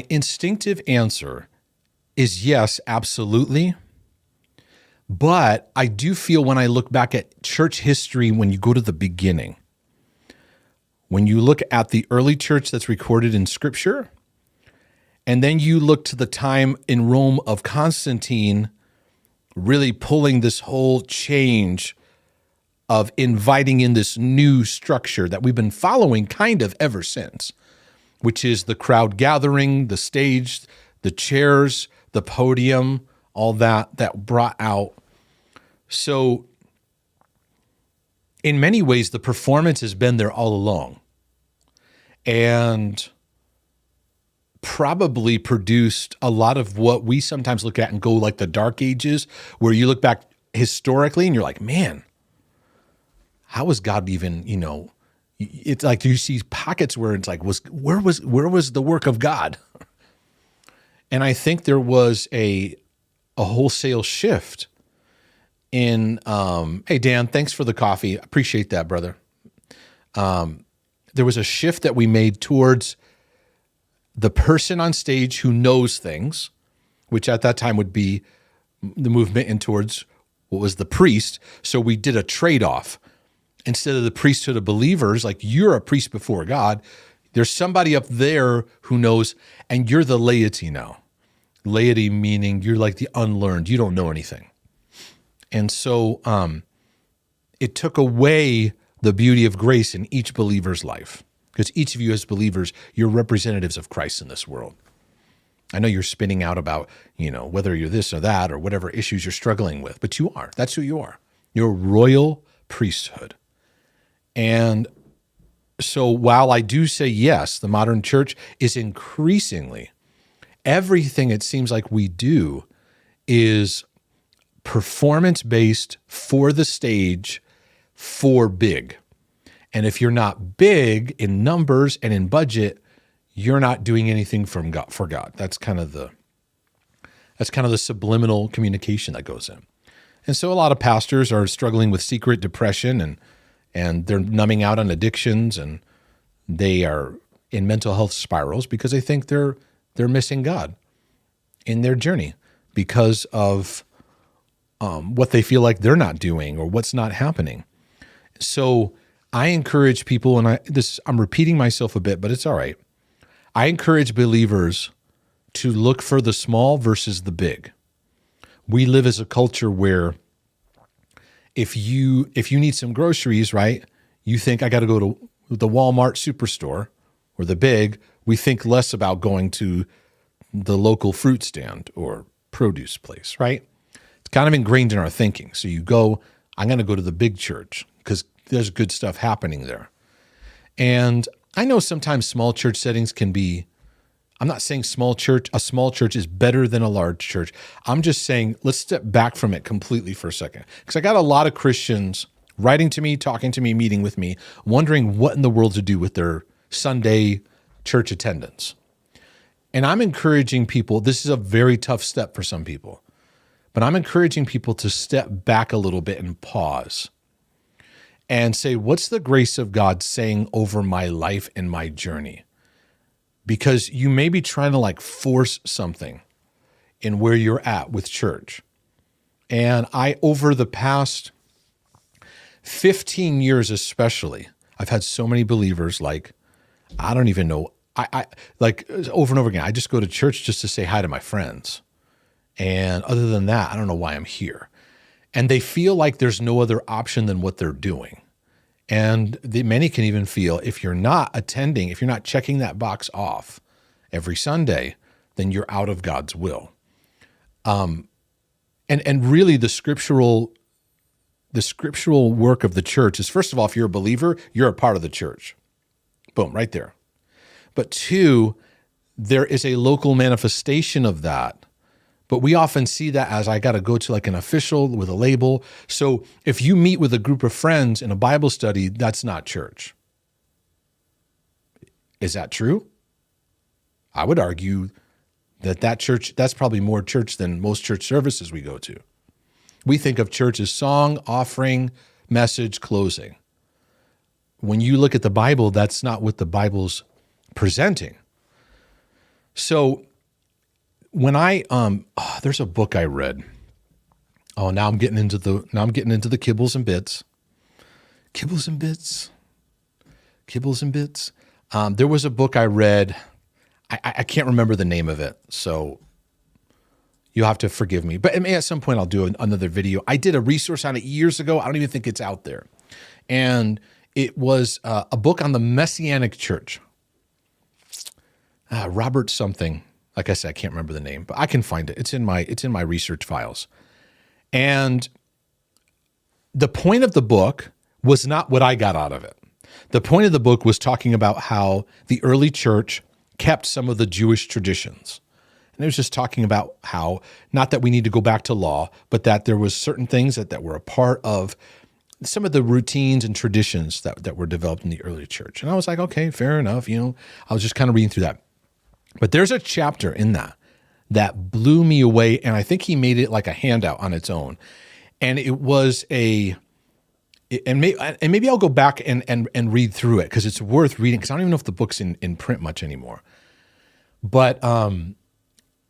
instinctive answer is yes, absolutely. But I do feel when I look back at church history, when you go to the beginning, when you look at the early church that's recorded in Scripture, and then you look to the time in Rome of Constantine really pulling this whole change of inviting in this new structure that we've been following kind of ever since, which is the crowd gathering, the stage, the chairs, the podium, all that brought out. So in many ways, the performance has been there all along and probably produced a lot of what we sometimes look at and go like the dark ages, where you look back historically and you're like, man, how was God even, it's like you see pockets where it's like, where was the work of God? And I think there was a wholesale shift in, hey, Dan, thanks for the coffee. Appreciate that, brother. There was a shift that we made towards the person on stage who knows things, which at that time would be the movement in towards what was the priest. So we did a trade-off. Instead of the priesthood of believers, like you're a priest before God, there's somebody up there who knows, and you're the laity now. Laity meaning you're like the unlearned. You don't know anything. And so it took away the beauty of grace in each believer's life. Because each of you as believers, you're representatives of Christ in this world. I know you're spinning out about, whether you're this or that or whatever issues you're struggling with, but you are. That's who you are. You're a royal priesthood. And so while I do say yes, the modern church is increasingly, everything it seems like we do is performance-based for the stage for big. And if you're not big in numbers and in budget, you're not doing anything for God. That's kind of the subliminal communication that goes in. And so a lot of pastors are struggling with secret depression and they're numbing out on addictions and they are in mental health spirals because they think they're missing God in their journey because of what they feel like they're not doing or what's not happening. So I encourage people, and I'm repeating myself a bit, but it's all right. I encourage believers to look for the small versus the big. We live as a culture where if you need some groceries, right, you think I got to go to the Walmart superstore or the big. We think less about going to the local fruit stand or produce place, right? It's kind of ingrained in our thinking. So you go, I'm going to go to the big church because there's good stuff happening there. And I know sometimes small church settings can be, I'm not saying a small church is better than a large church. I'm just saying, let's step back from it completely for a second. Because I got a lot of Christians writing to me, talking to me, meeting with me, wondering what in the world to do with their Sunday church attendance. And I'm encouraging people, this is a very tough step for some people, but I'm encouraging people to step back a little bit and pause and say, what's the grace of God saying over my life and my journey? Because you may be trying to like force something in where you're at with church. And over the past 15 years especially, I've had so many believers like, I don't even know, I like over and over again, I just go to church just to say hi to my friends. And other than that, I don't know why I'm here. And they feel like there's no other option than what they're doing. And many can even feel if you're not attending, if you're not checking that box off every Sunday, then you're out of God's will. And really the scriptural work of the church is, first of all, if you're a believer, you're a part of the church. Boom, right there. But two, there is a local manifestation of that. But we often see that as I got to go to like an official with a label. So if you meet with a group of friends in a Bible study, that's not church. Is that true? I would argue that church, that's probably more church than most church services we go to. We think of church as song, offering, message, closing. When you look at the Bible, that's not what the Bible's presenting. So when there's a book I read. Oh, now I'm getting into the kibbles and bits. Kibbles and bits. Kibbles and bits. There was a book I read. I can't remember the name of it, so you'll have to forgive me. But at some point I'll do another video. I did a resource on it years ago. I don't even think it's out there. And it was a book on the Messianic Church. Robert something. Like I said, I can't remember the name, but I can find it. It's in my research files. And the point of the book was not what I got out of it. The point of the book was talking about how the early church kept some of the Jewish traditions. And it was just talking about how, not that we need to go back to law, but that there was certain things that were a part of some of the routines and traditions that were developed in the early church. And I was like, okay, fair enough. I was just kind of reading through that. But there's a chapter in that blew me away, and I think he made it like a handout on its own. And it was maybe I'll go back and read through it because it's worth reading, because I don't even know if the book's in print much anymore. But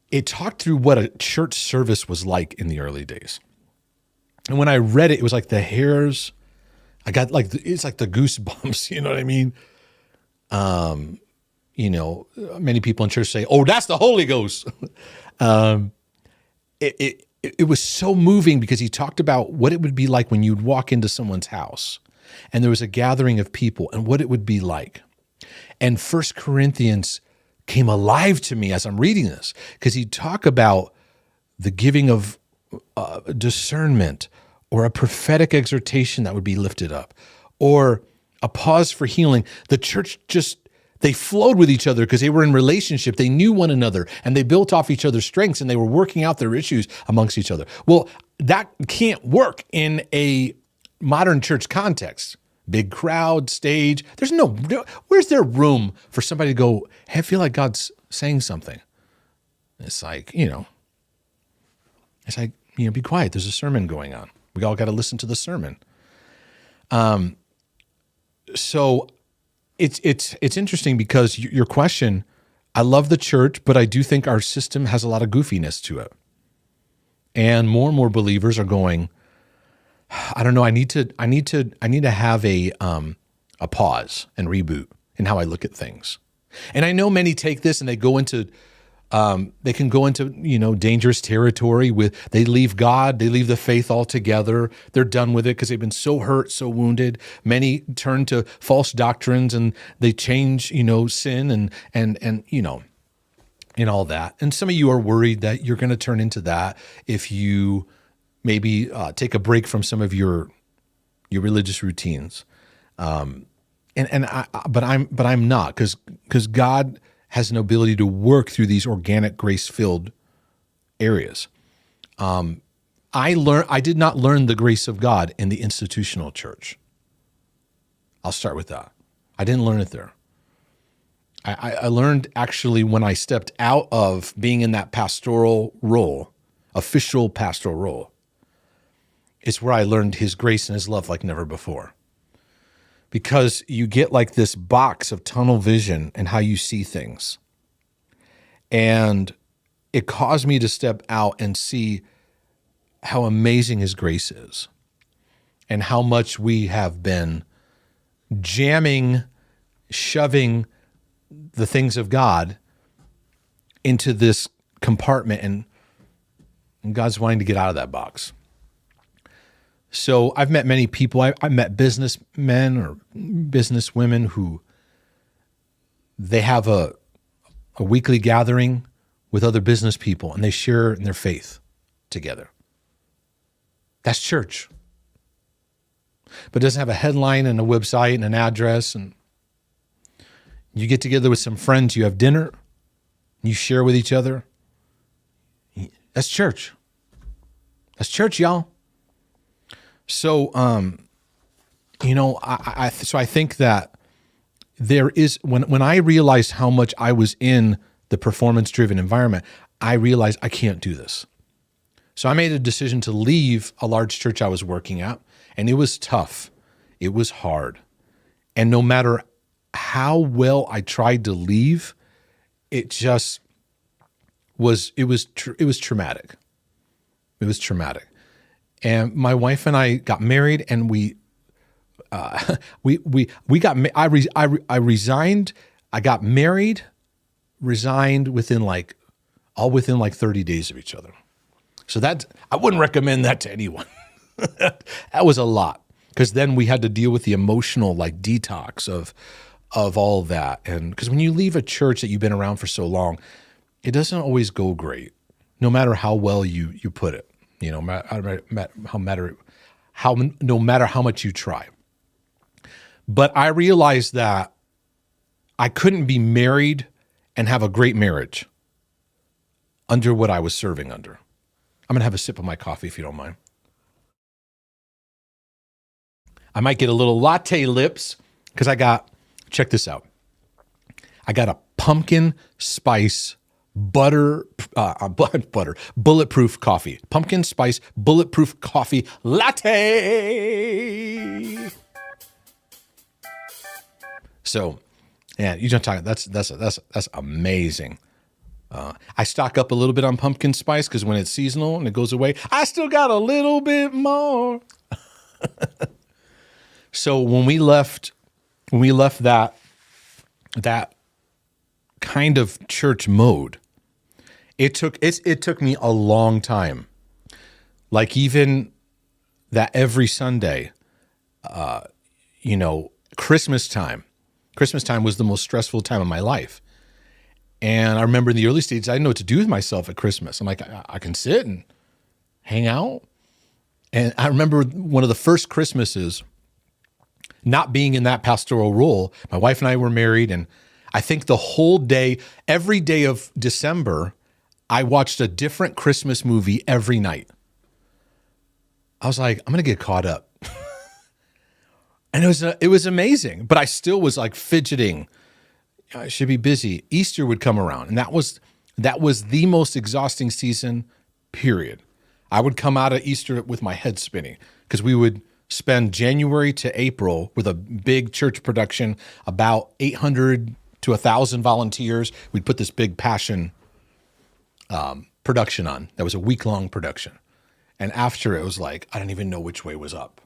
it talked through what a church service was like in the early days. And when I read it, it was like the hairs, I got like, it's like the goosebumps, you know what I mean? Many people in church say, "Oh, that's the Holy Ghost." It was so moving because he talked about what it would be like when you'd walk into someone's house and there was a gathering of people and what it would be like. And 1 Corinthians came alive to me as I'm reading this, because he'd talk about the giving of discernment, or a prophetic exhortation that would be lifted up, or a pause for healing. The church they flowed with each other because they were in relationship. They knew one another and they built off each other's strengths, and they were working out their issues amongst each other. Well, that can't work in a modern church context. Big crowd, stage. Where's there room for somebody to go, "Hey, I feel like God's saying something"? It's like, be quiet. There's a sermon going on. We all got to listen to the sermon. So it's interesting because your question, I love the church, but I do think our system has a lot of goofiness to it. And more believers are going, I don't know, I need to have a pause and reboot in how I look at things. And I know many take this and they go into they can go into, dangerous territory they leave God, they leave the faith altogether. They're done with it because they've been so hurt, so wounded. Many turn to false doctrines and they change, sin and all that. And some of you are worried that you're going to turn into that if you maybe take a break from some of your religious routines. but I'm not, because God has an ability to work through these organic, grace-filled areas. I did not learn the grace of God in the institutional church. I'll start with that. I didn't learn it there. I learned actually when I stepped out of being in that pastoral role, official pastoral role. It's where I learned his grace and his love like never before. Because you get like this box of tunnel vision and how you see things. And it caused me to step out and see how amazing his grace is and how much we have been shoving the things of God into this compartment, and God's wanting to get out of that box. So I've met many people. I met businessmen or businesswomen who they have a weekly gathering with other business people, and they share in their faith together. That's church. But it doesn't have a headline and a website and an address. And you get together with some friends, you have dinner, you share with each other. That's church. That's church, y'all. So, I think that there is, when I realized how much I was in the performance-driven environment, I realized I can't do this. So I made a decision to leave a large church I was working at, and it was tough. It was hard. And no matter how well I tried to leave, it just was, it was traumatic. It was traumatic. And my wife and I got married, and we got, I resigned. I got married, resigned within like 30 days of each other. So that, I wouldn't recommend that to anyone. That was a lot, because then we had to deal with the emotional like detox of all of that. And because when you leave a church that you've been around for so long, it doesn't always go great, no matter how well you put it. No matter how much you try. But I realized that I couldn't be married and have a great marriage under what I was serving under. I'm gonna have a sip of my coffee if you don't mind. I might get a little latte lips because check this out. I got a pumpkin spice bulletproof coffee. Pumpkin spice bulletproof coffee latte. So, yeah, you don't talk. That's amazing. I stock up a little bit on pumpkin spice because when it's seasonal and it goes away, I still got a little bit more. So when we left that kind of church mode, it took me a long time. Like even that every Sunday, Christmas time was the most stressful time of my life. And I remember in the early stages, I didn't know what to do with myself at Christmas. I'm like, I can sit and hang out. And I remember one of the first Christmases, not being in that pastoral role. My wife and I were married, and I think the whole day, every day of December, I watched a different Christmas movie every night. I was like, I'm going to get caught up. And it was amazing, but I still was like fidgeting. I should be busy. Easter would come around, and that was the most exhausting season, period. I would come out of Easter with my head spinning because we would spend January to April with a big church production, about 800 to 1,000 volunteers. We'd put this big passion production on. That was a week-long production. And after it was like, I didn't even know which way was up.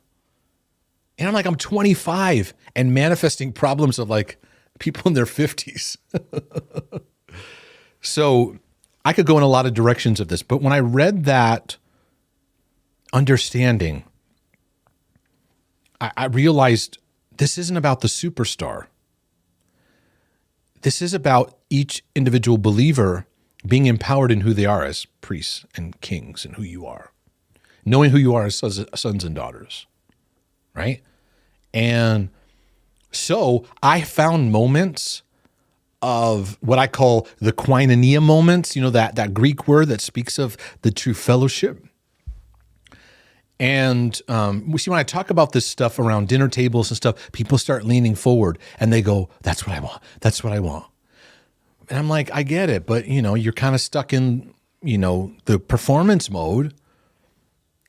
And I'm like, I'm 25 and manifesting problems of like people in their 50s. So I could go in a lot of directions of this, but when I read that understanding, I realized this isn't about the superstar. This is about each individual believer being empowered in who they are as priests and kings and who you are. Knowing who you are as sons and daughters, right? And So I found moments of what I call the koinonia moments, that Greek word that speaks of the true fellowship. And we see when I talk about this stuff around dinner tables and stuff, people start leaning forward and they go, that's what I want. That's what I want. And I'm like, I get it. But, you're kind of stuck in, the performance mode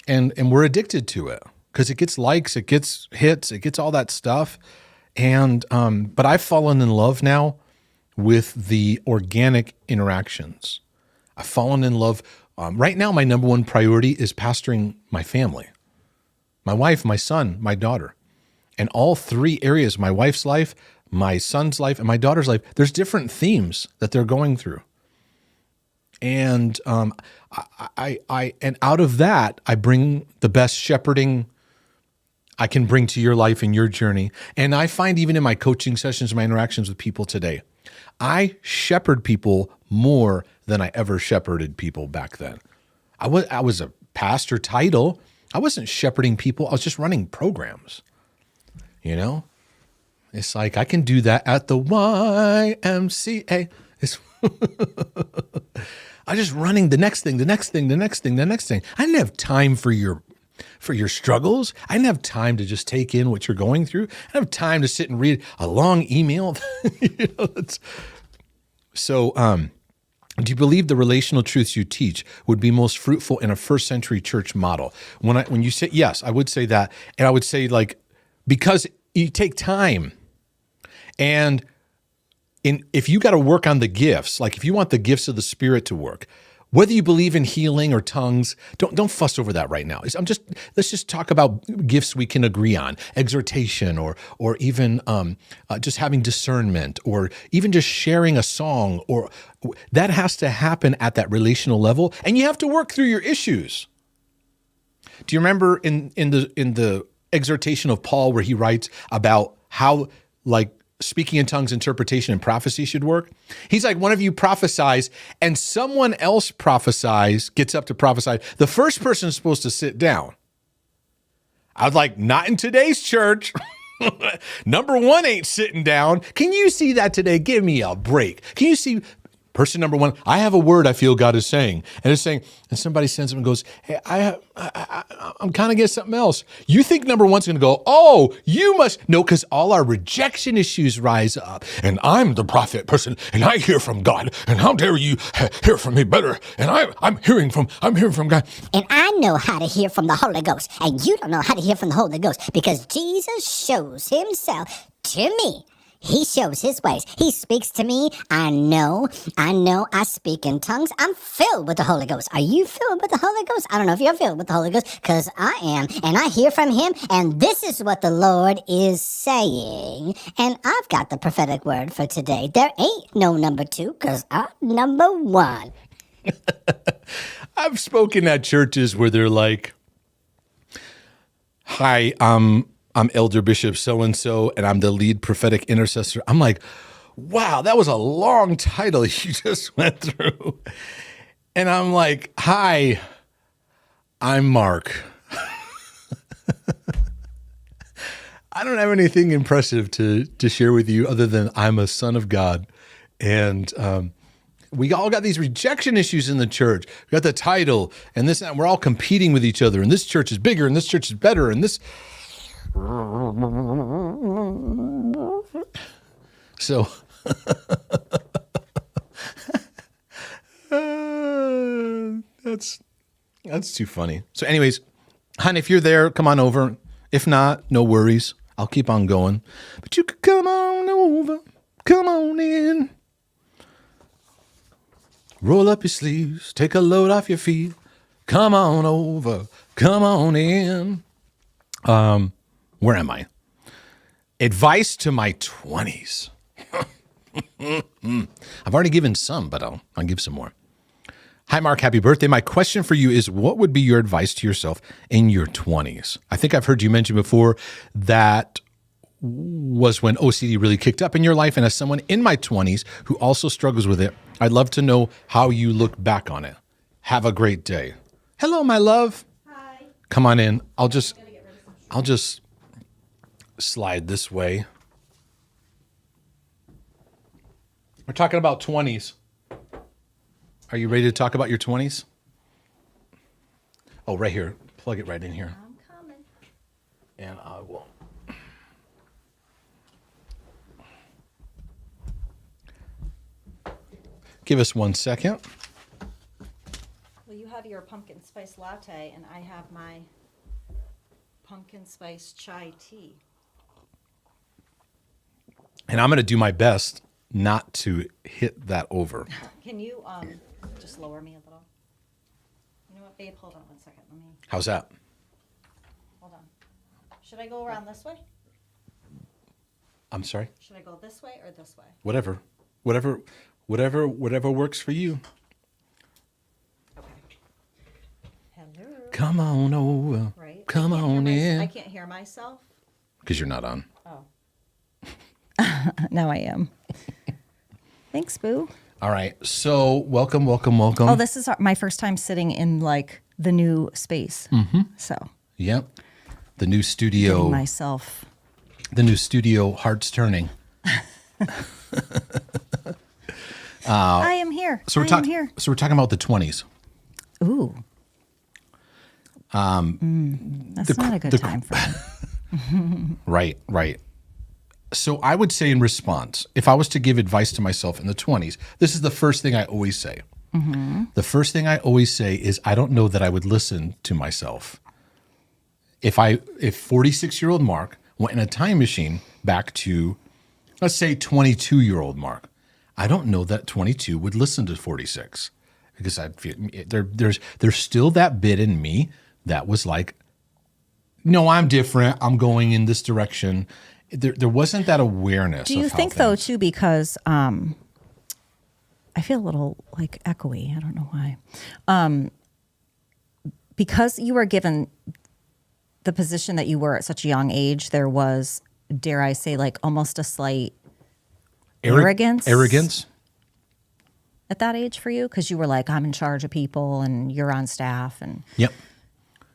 and we're addicted to it because it gets likes, it gets hits, it gets all that stuff. And, but I've fallen in love now with the organic interactions. I've fallen in love. Right now, my number one priority is pastoring my family, my wife, my son, my daughter. And all three areas, my wife's life, my son's life, and my daughter's life, there's different themes that they're going through. And and out of that, I bring the best shepherding I can bring to your life and your journey. And I find even in my coaching sessions, my interactions with people today, I shepherd people more than I ever shepherded people back then. I was a pastor title. I wasn't shepherding people. I was just running programs. It's like I can do that at the YMCA. I just running the next thing. I didn't have time for your struggles. I didn't have time to just take in what you're going through. I didn't have time to sit and read a long email. So, do you believe the relational truths you teach would be most fruitful in a first century church model? When you say yes, I would say that. And I would say because you take time and if you got to work on the gifts, if you want the gifts of the Spirit to work, whether you believe in healing or tongues, don't fuss over that right now. Let's just talk about gifts we can agree on, exhortation, or even just having discernment, or even just sharing a song, or that has to happen at that relational level, and you have to work through your issues. Do you remember in the exhortation of Paul where he writes about how speaking in tongues, interpretation, and prophecy should work? He's like, one of you prophesies and someone else gets up to prophesy. The first person is supposed to sit down. I was like, not in today's church. Number one ain't sitting down. Can you see that today? Give me a break. Can you see person number one? I have a word I feel God is saying. And it's saying, and somebody sends him and goes, hey, I'm kind of getting something else. You think number one's going to go, oh, you must. No, because all our rejection issues rise up. And I'm the prophet person, and I hear from God. And how dare you hear from me better? And I'm hearing from God. And I know how to hear from the Holy Ghost. And you don't know how to hear from the Holy Ghost because Jesus shows himself to me. He shows his ways. He speaks to me. I know I speak in tongues. I'm filled with the Holy Ghost. Are you filled with the Holy Ghost? I don't know if you're filled with the Holy Ghost because I am. And I hear from him. And this is what the Lord is saying. And I've got the prophetic word for today. There ain't no number two because I'm number one. I've spoken at churches where they're like, hi, I'm Elder Bishop so-and-so, and I'm the lead prophetic intercessor. I'm like, wow, that was a long title you just went through. And I'm like, hi, I'm Mark. I don't have anything impressive to share with you other than I'm a son of God. And we all got these rejection issues in the church. We got the title and this, and we're all competing with each other. And this church is bigger, and this church is better, and this... So, that's too funny. So anyways, hon, if you're there, come on over. If not, no worries. I'll keep on going. But you could come on over. Come on in. Roll up your sleeves. Take a load off your feet. Come on over. Come on in. Where am I? Advice to my 20s. I've already given some, but I'll give some more. Hi, Mark. Happy birthday. My question for you is, what would be your advice to yourself in your 20s? I think I've heard you mention before that was when OCD really kicked up in your life. And as someone in my 20s who also struggles with it, I'd love to know how you look back on it. Have a great day. Hello, my love. Hi. Come on in. I'll just slide this way. talking about 20s. Are you ready to talk about your 20s? Oh, right here. Plug it right in here. I'm coming. And I will. Give us 1 second. Well, you have your pumpkin spice latte, and I have my pumpkin spice chai tea. And I'm going to do my best not to hit that over. Can you just lower me a little? You know what, babe? Hold on 1 second. Let me. How's that? Hold on. Should I go around this way? I'm sorry? Should I go this way or this way? Whatever works for you. Okay. Hello. Come on over. Right. Come on I in. can't hear myself. Because you're not on. Oh. Now I am. Thanks, Boo. All right. So welcome. Oh, this is my first time sitting in like the new space. Mm-hmm. So. Yep. The new studio. Getting myself. The new studio, hearts turning. I am here. So we're talking about the 20s. Ooh. That's not a good time for me. Right. So I would say in response, if I was to give advice to myself in the 20s, this is the first thing I always say. Mm-hmm. The first thing I always say is I don't know that I would listen to myself. If 46-year-old Mark went in a time machine back to, let's say, 22-year-old Mark, I don't know that 22 would listen to 46 because I feel there's still that bit in me that was like, no, I'm different. I'm going in this direction. There wasn't that awareness. Do you think though too, because I feel a little like echoey. I don't know why. Because you were given the position that you were at such a young age, there was, dare I say, like almost a slight arrogance at that age for you, because you were like, I'm in charge of people and you're on staff, and yep,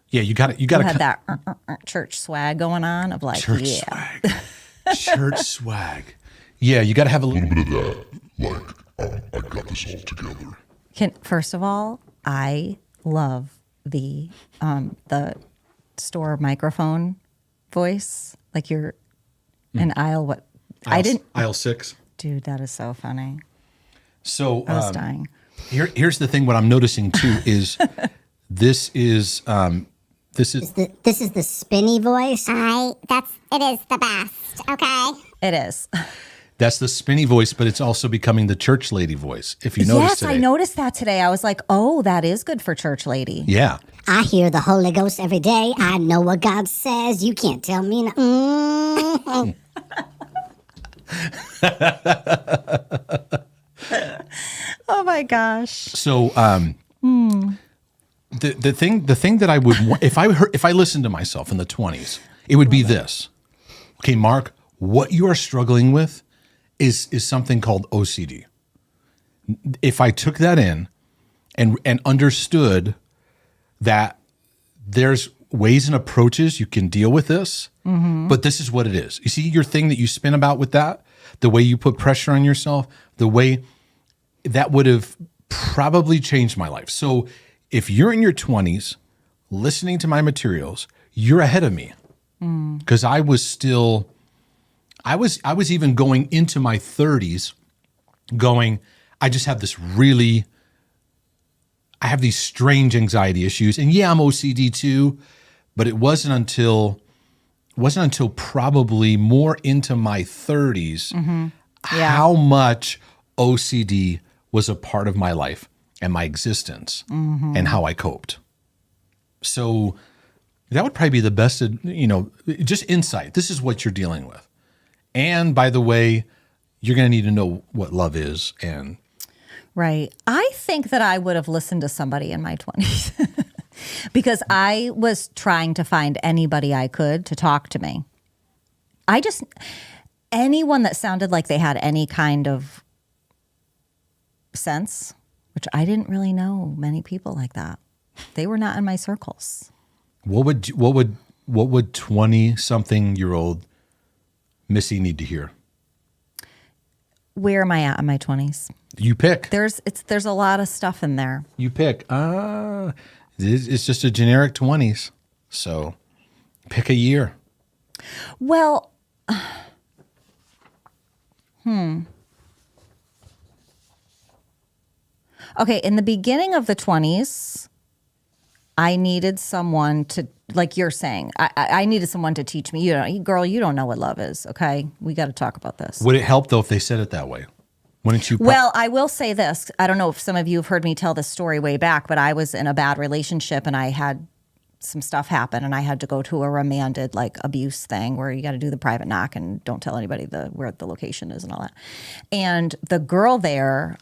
yeah, you got you had that church swag going on of like church swag. Yeah, you got to have a little bit of that. Like, I got this all together. First of all, I love the store microphone voice, like you're in aisle 6. Dude, that is so funny. So I was dying. Here's the thing. What I'm noticing too is this is the spinny voice. It is the best, okay? It is. That's the spinny voice, but it's also becoming the church lady voice. If you notice today. I noticed that today. I was like, oh, that is good for church lady. Yeah. I hear the Holy Ghost every day. I know what God says. You can't tell me. Oh my gosh. So the thing that I would if I listened to myself in the 20s, it would be this. Okay, Mark, what you are struggling with is something called OCD. If I took that in and understood that there's ways and approaches you can deal with this, but this is what it is. You see your thing that you spin about with that, the way you put pressure on yourself, the way that would have probably changed my life. So if you're in your 20s listening to my materials, you're ahead of me. Because I was even going into my 30s going, I just have I have these strange anxiety issues. And yeah, I'm OCD too, but it wasn't until probably more into my 30s how much OCD was a part of my life and my existence and how I coped. So that would probably be the best, just insight. This is what you're dealing with. And by the way, you're going to need to know what love is. And right. I think that I would have listened to somebody in my 20s because I was trying to find anybody I could to talk to me. Anyone that sounded like they had any kind of sense, which I didn't really know many people like that. They were not in my circles. What would 20-something-year-old Missy need to hear? where am I at in my 20s? You pick. There's a lot of stuff in there. You pick. It's just a generic 20s. So pick a year. Well, Okay, in the beginning of the 20s, I needed someone to, like you're saying, I needed someone to teach me. Girl, you don't know what love is, okay? We got to talk about this. Would it help, though, if they said it that way? Wouldn't you? Well, I will say this. I don't know if some of you have heard me tell this story way back, but I was in a bad relationship and I had some stuff happen and I had to go to a remanded like abuse thing where you got to do the private knock and don't tell anybody where the location is and all that. And the girl there,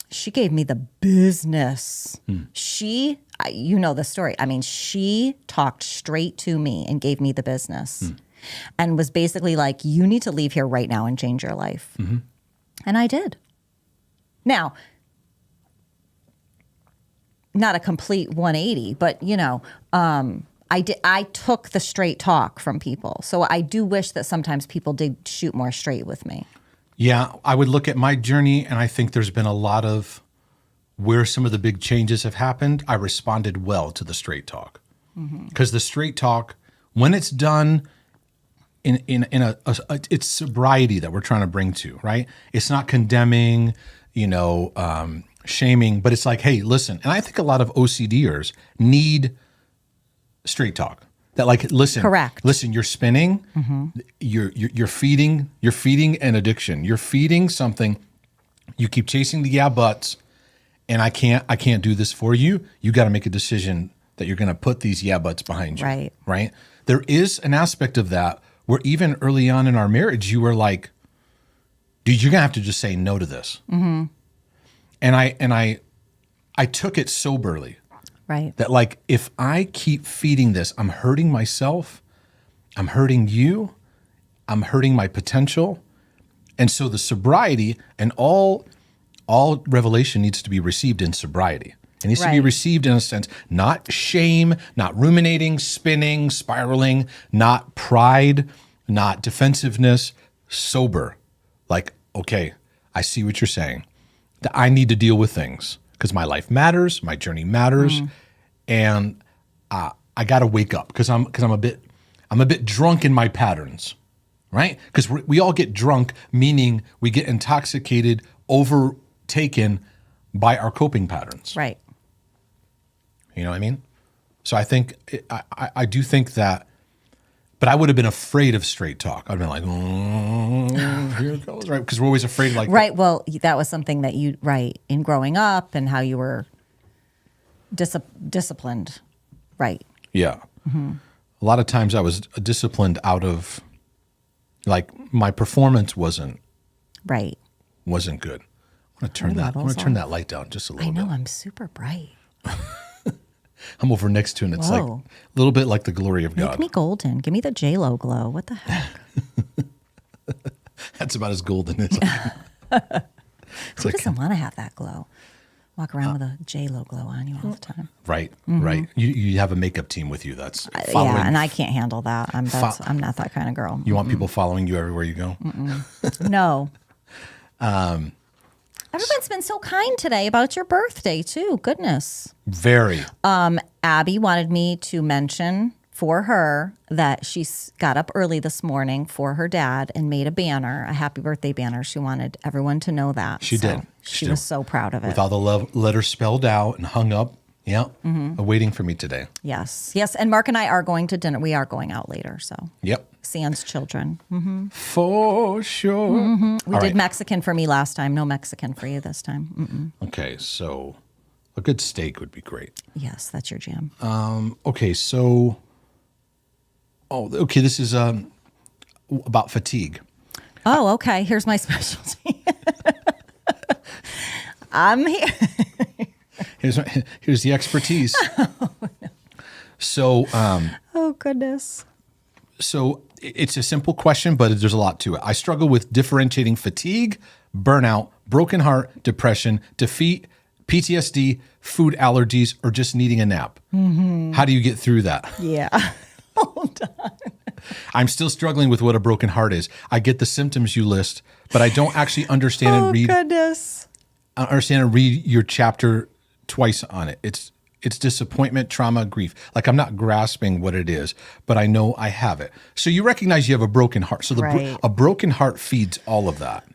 she gave me the business. You know the story. I mean, she talked straight to me and gave me the business and was basically like, you need to leave here right now and change your life. Mm-hmm. And I did. Now, not a complete 180, but I took the straight talk from people. So I do wish that sometimes people did shoot more straight with me. Yeah, I would look at my journey and I think there's been a lot of where some of the big changes have happened. I responded well to the straight talk because the straight talk, when it's done in it's sobriety that we're trying to bring to, right? It's not condemning, shaming, but it's like, hey, listen. And I think a lot of OCDers need straight talk. That like, listen, correct. Listen, you're spinning, you're feeding an addiction. You're feeding something. You keep chasing the yeah buts, and I can't do this for you. You got to make a decision that you're going to put these yeah buts behind you. Right. There is an aspect of that where even early on in our marriage, you were like, dude, you're going to have to just say no to this. Mm-hmm. And I took it soberly. Right. That like, if I keep feeding this, I'm hurting myself, I'm hurting you, I'm hurting my potential. And so the sobriety and all revelation needs to be received in sobriety. It needs to be received in a sense, not shame, not ruminating, spinning, spiraling, not pride, not defensiveness, sober. Like, okay, I see what you're saying. That I need to deal with things because my life matters, my journey matters, and I got to wake up because I'm a bit drunk in my patterns, right? Because we all get drunk, meaning we get intoxicated, overtaken by our coping patterns, right? You know what I mean? So I think I do think that, but I would have been afraid of straight talk. I'd been like, here it goes, right? Because we're always afraid, like, right. Well, that was something that you, in growing up and how you were disciplined, right? Yeah. Mm-hmm. A lot of times I was disciplined out of, like, my performance wasn't good. I want to turn that light down just a little bit. I know, I'm super bright. I'm over next to it, and it's like a little bit like the glory of God. Make me golden. Give me the J-Lo glow. What the heck? That's about as golden as Who doesn't want to have that glow? Walk around with a J-Lo glow on you all the time. Right, right. You have a makeup team with you that's following. Yeah, and I can't handle that. I'm not that kind of girl. You want people following you everywhere you go? No. Everyone's been so kind today about your birthday, too. Goodness. Very. Abby wanted me to mention for her that she got up early this morning for her dad and made a banner, a happy birthday banner. She wanted everyone to know that. She did. She was so proud of it. With all the love letters spelled out and hung up. Yeah. Waiting for me today. Yes. Yes. And Mark and I are going to dinner. We are going out later. So. Yep. Sans children. Mm-hmm. For sure. Mm-hmm. We did Mexican for me last time. No Mexican for you this time. Mm-mm. Okay. So a good steak would be great. Yes. That's your jam. Okay. So, this is about fatigue. Oh, okay. Here's my specialty. I'm here. Here's the expertise. Oh, no. So, oh goodness. So it's a simple question, but there's a lot to it. I struggle with differentiating fatigue, burnout, broken heart, depression, defeat, PTSD, food allergies, or just needing a nap. Mm-hmm. How do you get through that? Yeah. Hold on. I'm still struggling with what a broken heart is. I get the symptoms you list, but I don't actually understand and read. Goodness. I understand and read your chapter twice on it. It's disappointment, trauma, grief. Like I'm not grasping what it is, but I know I have it. So you recognize you have a broken heart. So Right. a broken heart feeds all of that.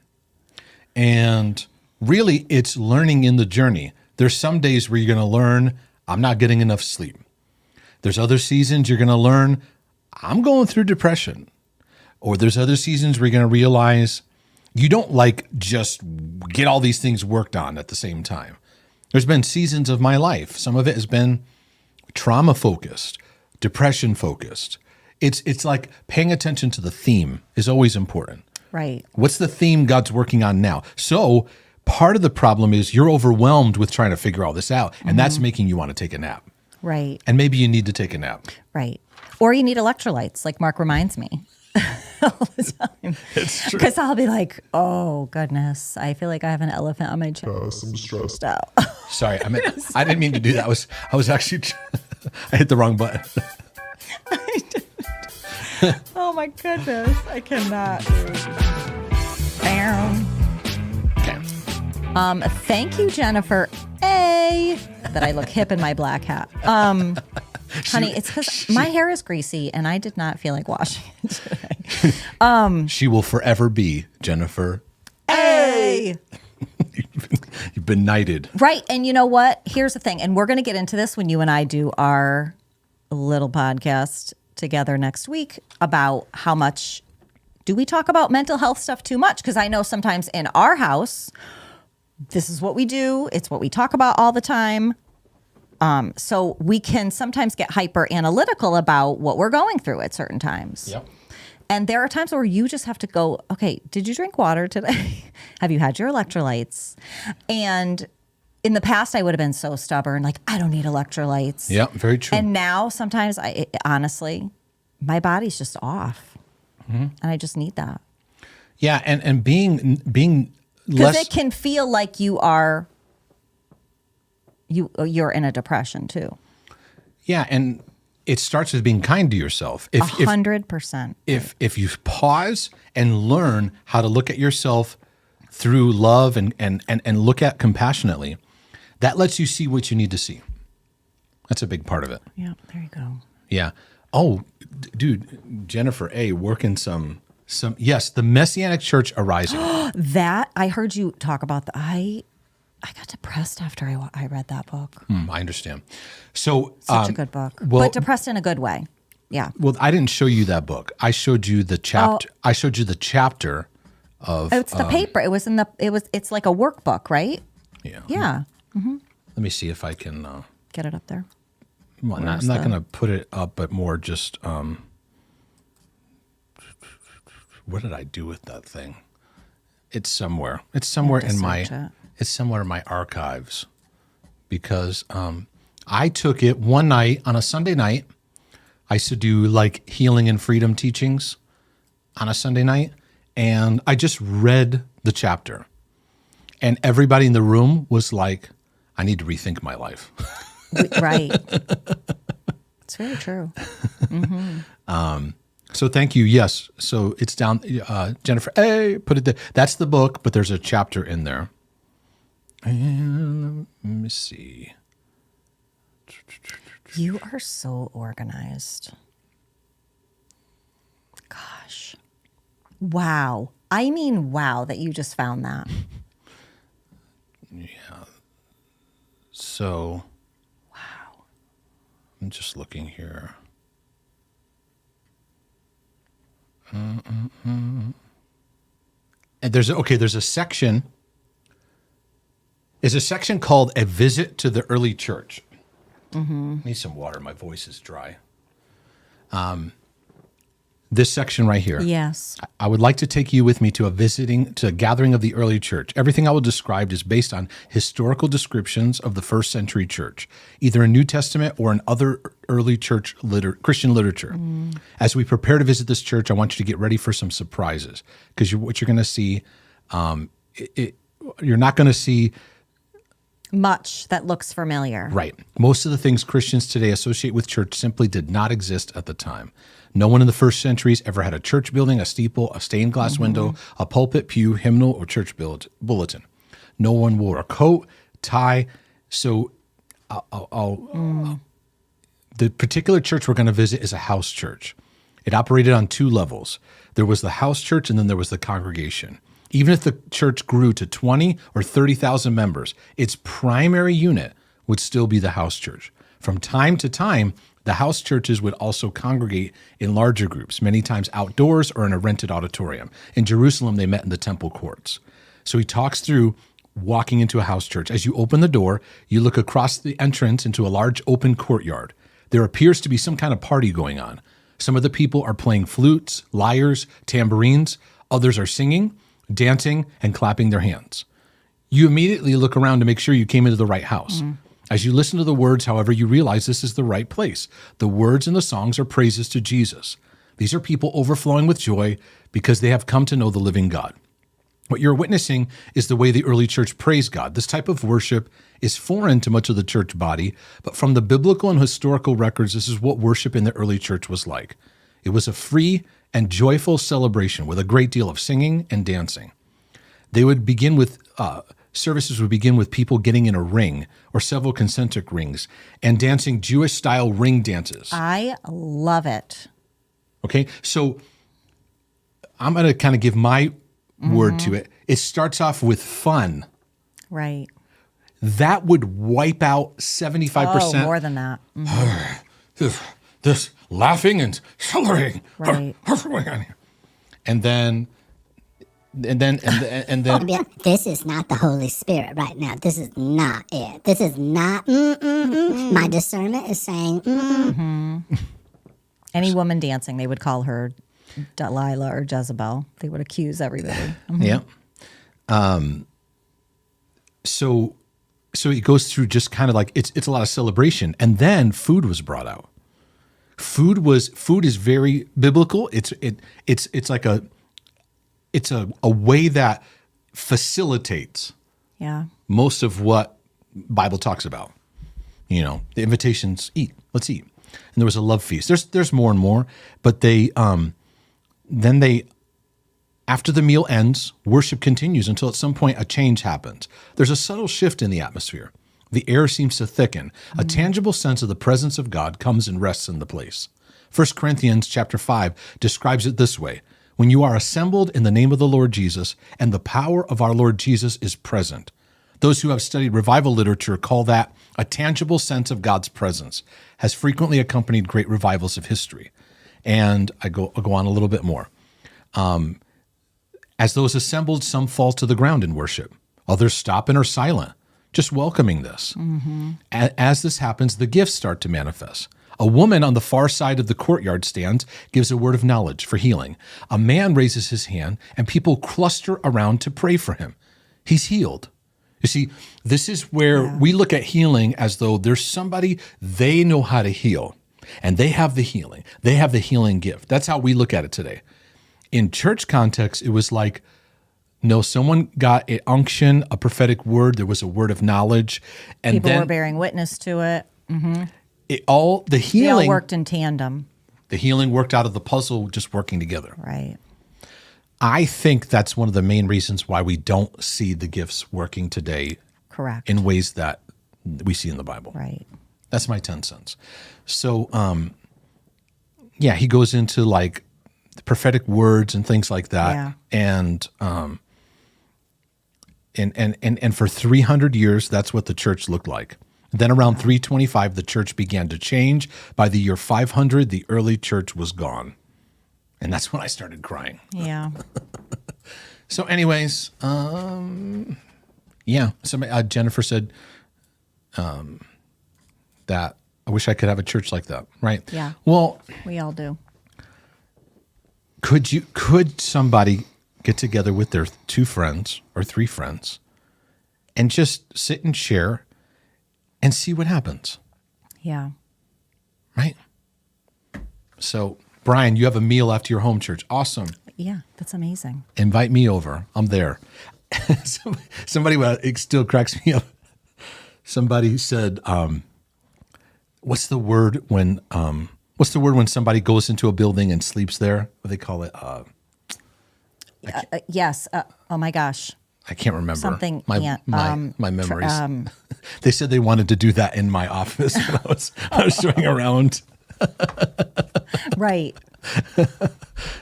And really, it's learning in the journey. There's some days where you're going to learn, I'm not getting enough sleep. There's other seasons you're going to learn, I'm going through depression. Or there's other seasons where you're going to realize you don't like just get all these things worked on at the same time. There's been seasons of my life. Some of it has been trauma focused, depression focused. It's like paying attention to the theme is always important. Right. What's the theme God's working on now? So part of the problem is you're overwhelmed with trying to figure all this out, and that's making you want to take a nap. Right. And maybe you need to take a nap. Right. Or you need electrolytes, like Mark reminds me all the time. It's true. Because I'll be like, oh, goodness, I feel like I have an elephant on my chest. I'm stressed. Oh. Sorry, I didn't mean to do that. I was actually I hit the wrong button. Oh, my goodness. I cannot. Okay. Thank you, Jennifer A. That I look hip in my black hat. Honey, it's because my hair is greasy and I did not feel like washing it today. She will forever be Jennifer. Hey! You've been knighted. Right. And you know what? Here's the thing. And we're going to get into this when you and I do our little podcast together next week about how much do we talk about mental health stuff too much? Because I know sometimes in our house, this is what we do. It's what we talk about all the time. So we can sometimes get hyper analytical about what we're going through at certain times. Yep. And there are times where you just have to go, okay, did you drink water today? Have you had your electrolytes? And in the past, I would have been so stubborn, like, I don't need electrolytes. Yeah, very true. And now sometimes honestly, my body's just off. And I just need that. Yeah, and being Because less. it can feel like you're in a depression too. Yeah, and it starts with being kind to yourself. 100%. If you pause and learn how to look at yourself through love and look at compassionately, that lets you see what you need to see. That's a big part of it. Yeah, there you go. Yeah. Oh, dude, Jennifer A. working some. Yes, the Messianic Church arising. That I heard you talk about. I got depressed after I read that book. I understand. So Such a good book, well- but depressed in a good way. Yeah. Well, I didn't show you that book. I showed you the chapter. I showed you the chapter of. It's the paper. It's like a workbook, right? Yeah. Yeah. Let me see if I can. Get it up there. Well, I'm not going to put it up, but more just. What did I do with that thing? It's somewhere. It's somewhere You have in to my. search it. It's somewhere in my archives, because I took it one night on a Sunday night. I used to do like healing and freedom teachings on a Sunday night, and I just read the chapter, and everybody in the room was like, "I need to rethink my life." Right. It's very true. So thank you. Yes. So it's down, Jennifer. Hey, put it there. That's the book, but there's a chapter in there. And let me see. You are so organized. Gosh. Wow. I mean, wow, that you just found that. So, wow. I'm just looking here. And there's a section. There's a section called "A Visit to the Early Church." Need some water. My voice is dry. This section right here. Yes. I would like to take you with me to a gathering of the early church. Everything I will describe is based on historical descriptions of the first century church, either in New Testament or in other early church Christian literature. As we prepare to visit this church, I want you to get ready for some surprises, because what you're going to see, you're not going to see much that looks familiar. Right. Most of the things Christians today associate with church simply did not exist at the time. No one in the first centuries ever had a church building, a steeple, a stained glass window, a pulpit, pew, hymnal, or church bulletin. No one wore a coat, tie. So the particular church we're going to visit is a house church. It operated on two levels. There was the house church and then there was the congregation. Even if the church grew to 20 or 30,000 members, its primary unit would still be the house church. From time to time, the house churches would also congregate in larger groups, many times outdoors or in a rented auditorium. In Jerusalem, they met in the temple courts. So he talks through walking into a house church. As you open the door, you look across the entrance into a large open courtyard. There appears to be some kind of party going on. Some of the people are playing flutes, lyres, tambourines. Others are singing, dancing, and clapping their hands. You immediately look around to make sure you came into the right house. As you listen to the words, however, you realize this is the right place. The words in the songs are praises to Jesus. These are people overflowing with joy because they have come to know the living God. What you're witnessing is the way the early church praised God. This type of worship is foreign to much of the church body, but from the biblical and historical records, this is what worship in the early church was like. It was a free and joyful celebration with a great deal of singing and dancing. They would begin with services would begin with people getting in a ring or several concentric rings and dancing Jewish-style ring dances. I love it. Okay, so I'm going to kind of give my word to it. It starts off with fun. Right. That would wipe out 75%. Oh, more than that. This laughing and celebrating. Right. And then This is not the Holy Spirit right now. This is not it. This is not. My discernment is saying. Any woman dancing, they would call her Delilah or Jezebel. They would accuse everybody. Yeah. So it goes through just kind of like it's a lot of celebration, and then food was brought out. Food is very biblical. It's like a way that facilitates most of what Bible talks about. You know, the invitations, eat, let's eat. And there was a love feast. There's more and more, but after the meal ends, worship continues until at some point a change happens. There's a subtle shift in the atmosphere. The air seems to thicken. A tangible sense of the presence of God comes and rests in the place. 1 Corinthians chapter 5 describes it this way: when you are assembled in the name of the Lord Jesus and the power of our Lord Jesus is present. Those who have studied revival literature call that a tangible sense of God's presence, has frequently accompanied great revivals of history. And I'll go on a little bit more. As those assembled, some fall to the ground in worship. Others stop and are silent, just welcoming this. As this happens, the gifts start to manifest. A woman on the far side of the courtyard stands, gives a word of knowledge for healing. A man raises his hand, and people cluster around to pray for him. He's healed. You see, this is where we look at healing as though there's somebody, they know how to heal, and they have the healing. They have the healing gift. That's how we look at it today. In church context, it was like, no, someone got an unction, a prophetic word. There was a word of knowledge, and People then were bearing witness to it. the They all healing worked in tandem. The healing worked out of the puzzle, just working together. Right. I think that's one of the main reasons why we don't see the gifts working today. Correct. In ways that we see in the Bible. Right. That's my 10 cents. So, he goes into like the prophetic words and things like that. And for 300 years, that's what the church looked like. Then around 325, the church began to change. By the year 500, the early church was gone. And that's when I started crying. Yeah. So anyways, Jennifer said that I wish I could have a church like that, right? Yeah. Well, we all do. Could somebody get together with their 2 friends or 3 friends and just sit and share and see what happens? Yeah. Right? So, Brian, you have a meal after your home church. Awesome. Yeah, that's amazing. Invite me over. I'm there. Somebody still cracks me up. somebody said, what's the word when somebody goes into a building and sleeps there? What do they call it? Yes. Oh my gosh. I can't remember. Something. My memories. They said they wanted to do that in my office when I was doing around. Right.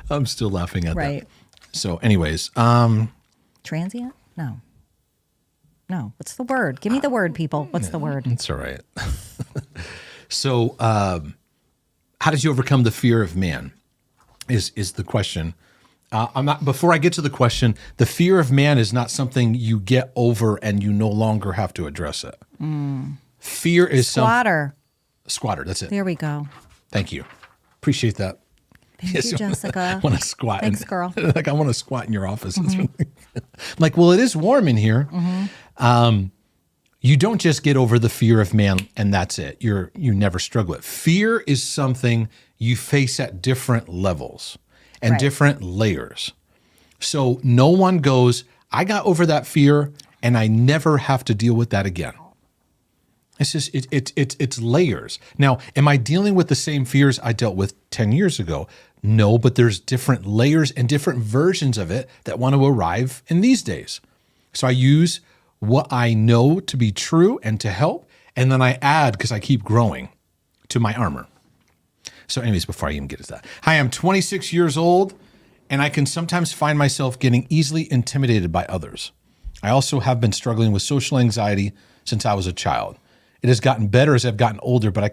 I'm still laughing at that. Right. So, anyways, Transient? No. What's the word? Give me the word, people. What's the word? it's all right. So, how did you overcome the fear of man? Is the question. Before I get to the question, the fear of man is not something you get over and you no longer have to address it. Fear is Squatter. Squatter, that's it. There we go. Thank you. Appreciate that. Thank you, Jessica. I want to squat. Thanks, girl. Like I want to squat in your office. Like, well, it is warm in here. You don't just get over the fear of man and that's it. You never struggle with it. Fear is something you face at different levels and different layers. So no one goes, I got over that fear and I never have to deal with that again. It's just it's layers. Now, am I dealing with the same fears I dealt with 10 years ago? No, but there's different layers and different versions of it that want to arrive in these days. So I use what I know to be true and to help, and then I add, because I keep growing, to my armor. So anyways, before I even get to that. Hi, I'm 26 years old, and I can sometimes find myself getting easily intimidated by others. I also have been struggling with social anxiety since I was a child. It has gotten better as I've gotten older, but I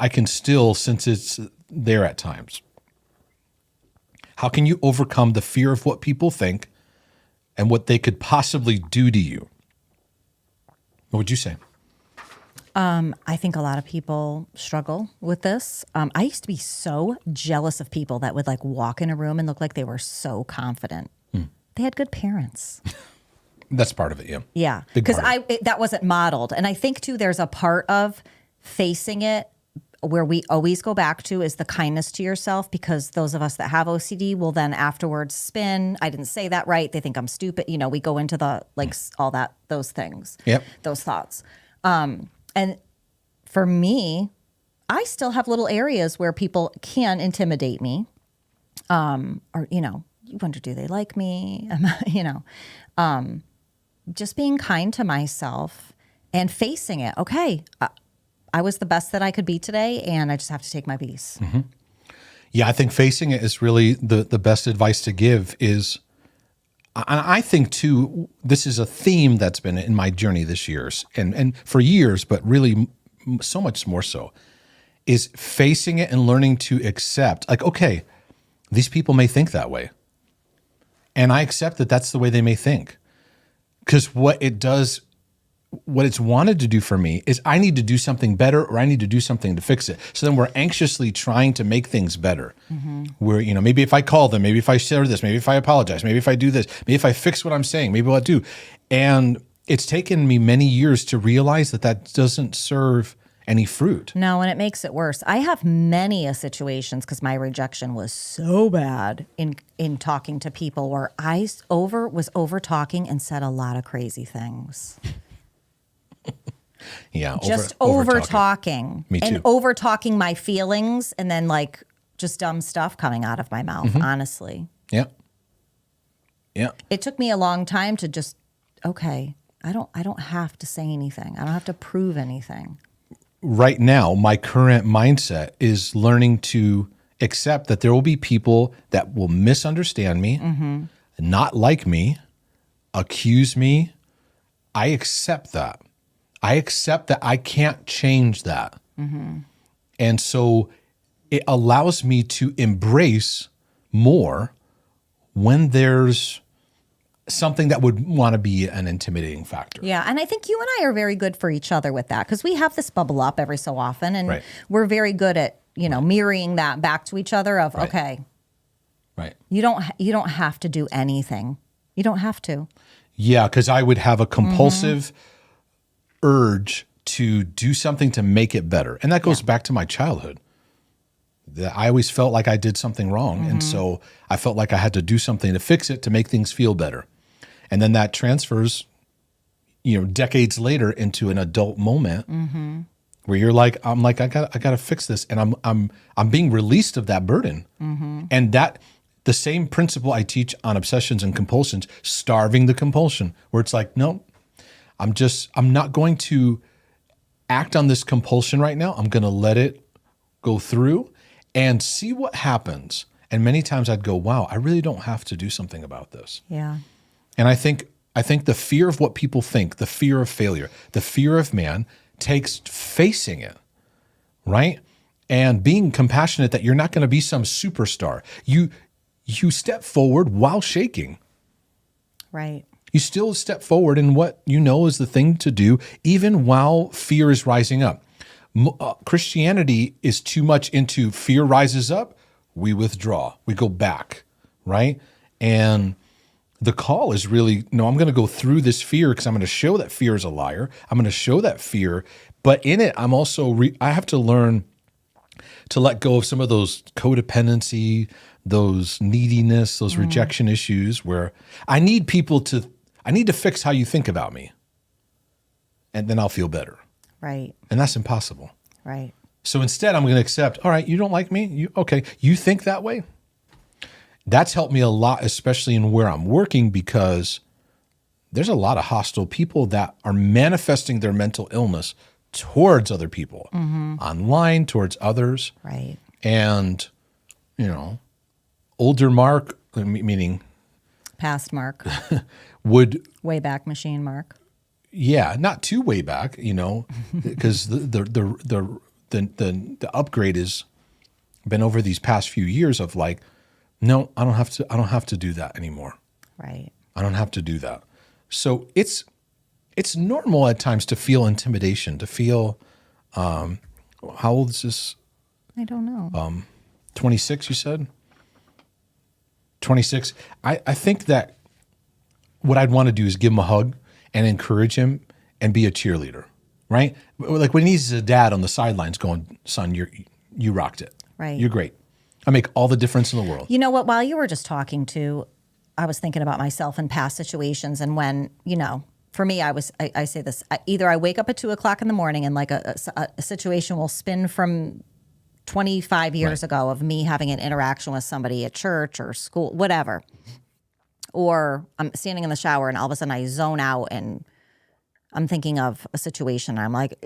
can still sense it's there at times. How can you overcome the fear of what people think and what they could possibly do to you? What would you say? I think a lot of people struggle with this. I used to be so jealous of people that would like walk in a room and look like they were so confident. They had good parents. That's part of it, yeah. Yeah, Big because part of that wasn't modeled. And I think, too, there's a part of facing it where we always go back to is the kindness to yourself, because those of us that have OCD will then afterwards spin, I didn't say that right, they think I'm stupid. You know, we go into the, like, all that, those things, those thoughts. And for me, I still have little areas where people can intimidate me. Or, you know, you wonder, do they like me? You know, just being kind to myself and facing it. Okay, I was the best that I could be today, and I just have to take my piece. Yeah, I think facing it is really the best advice to give is, and I think too, this is a theme that's been in my journey this year and for years, but really so much more so, is facing it and learning to accept, like, okay, these people may think that way. And I accept that that's the way they may think. Because what it's wanted to do for me is I need to do something better, or I need to do something to fix it. So then we're anxiously trying to make things better. Where, you know, maybe if I call them, maybe if I share this, maybe if I apologize, maybe if I do this, maybe if I fix what I'm saying, maybe what I do. And it's taken me many years to realize that doesn't serve any fruit. No, and it makes it worse. I have many situations, because my rejection was so bad in talking to people, where I was over talking and said a lot of crazy things. Yeah, just over talking. Me too. And over talking my feelings, and then like just dumb stuff coming out of my mouth. Honestly, yeah. It took me a long time to just, okay, I don't have to say anything. I don't have to prove anything. Right now, my current mindset is learning to accept that there will be people that will misunderstand me, not like me, accuse me. I accept that. I accept that I can't change that. And so it allows me to embrace more when there's something that would want to be an intimidating factor. Yeah, and I think you and I are very good for each other with that, because we have this bubble up every so often, and we're very good at, you know, mirroring that back to each other of, okay, you don't have to do anything. You don't have to. Yeah, because I would have a compulsive urge to do something to make it better. And that goes back to my childhood. I always felt like I did something wrong. And so I felt like I had to do something to fix it, to make things feel better. And then that transfers decades later into an adult moment where you're like, I gotta fix this, and I'm being released of that burden, and that the same principle I teach on obsessions and compulsions, starving the compulsion, where it's like, no, I'm not going to act on this compulsion right now. I'm going to let it go through and see what happens. And many times I'd go, wow, I really don't have to do something about this. Yeah. And I think the fear of what people think, the fear of failure, the fear of man takes facing it, right? And being compassionate that you're not going to be some superstar. You step forward while shaking. Right. You still step forward in what you know is the thing to do, even while fear is rising up. Christianity is too much into fear rises up, we withdraw, we go back, right? And the call is really, no, I'm going to go through this fear because I'm going to show that fear is a liar. I'm going to show that fear, but in it, I'm also, I have to learn to let go of some of those codependency, those neediness, those rejection issues where I need to fix how you think about me, and then I'll feel better. Right. And that's impossible. Right. So instead, I'm going to accept, all right, you don't like me? You think that way? That's helped me a lot, especially in where I'm working, because there's a lot of hostile people that are manifesting their mental illness towards other people, online, towards others. Right. And, older Mark, meaning Past Mark. would, Wayback Machine Mark. yeah, not too way back, because the upgrade has been over these past few years of like, no, I don't have to do that anymore. Right. I don't have to do that. So it's normal at times to feel intimidation, to feel, how old is this? I don't know. 26, you said? 26. I think that what I'd want to do is give him a hug and encourage him and be a cheerleader, right? Like when he's a dad on the sidelines going, son, you rocked it. Right. You're great. I make all the difference in the world. You know what? While you were just talking I was thinking about myself in past situations, and when, for me, I say this, either I wake up at 2:00 in the morning and like a situation will spin from 25 years ago of me having an interaction with somebody at church or school, whatever. Or I'm standing in the shower and all of a sudden I zone out and I'm thinking of a situation. And I'm like,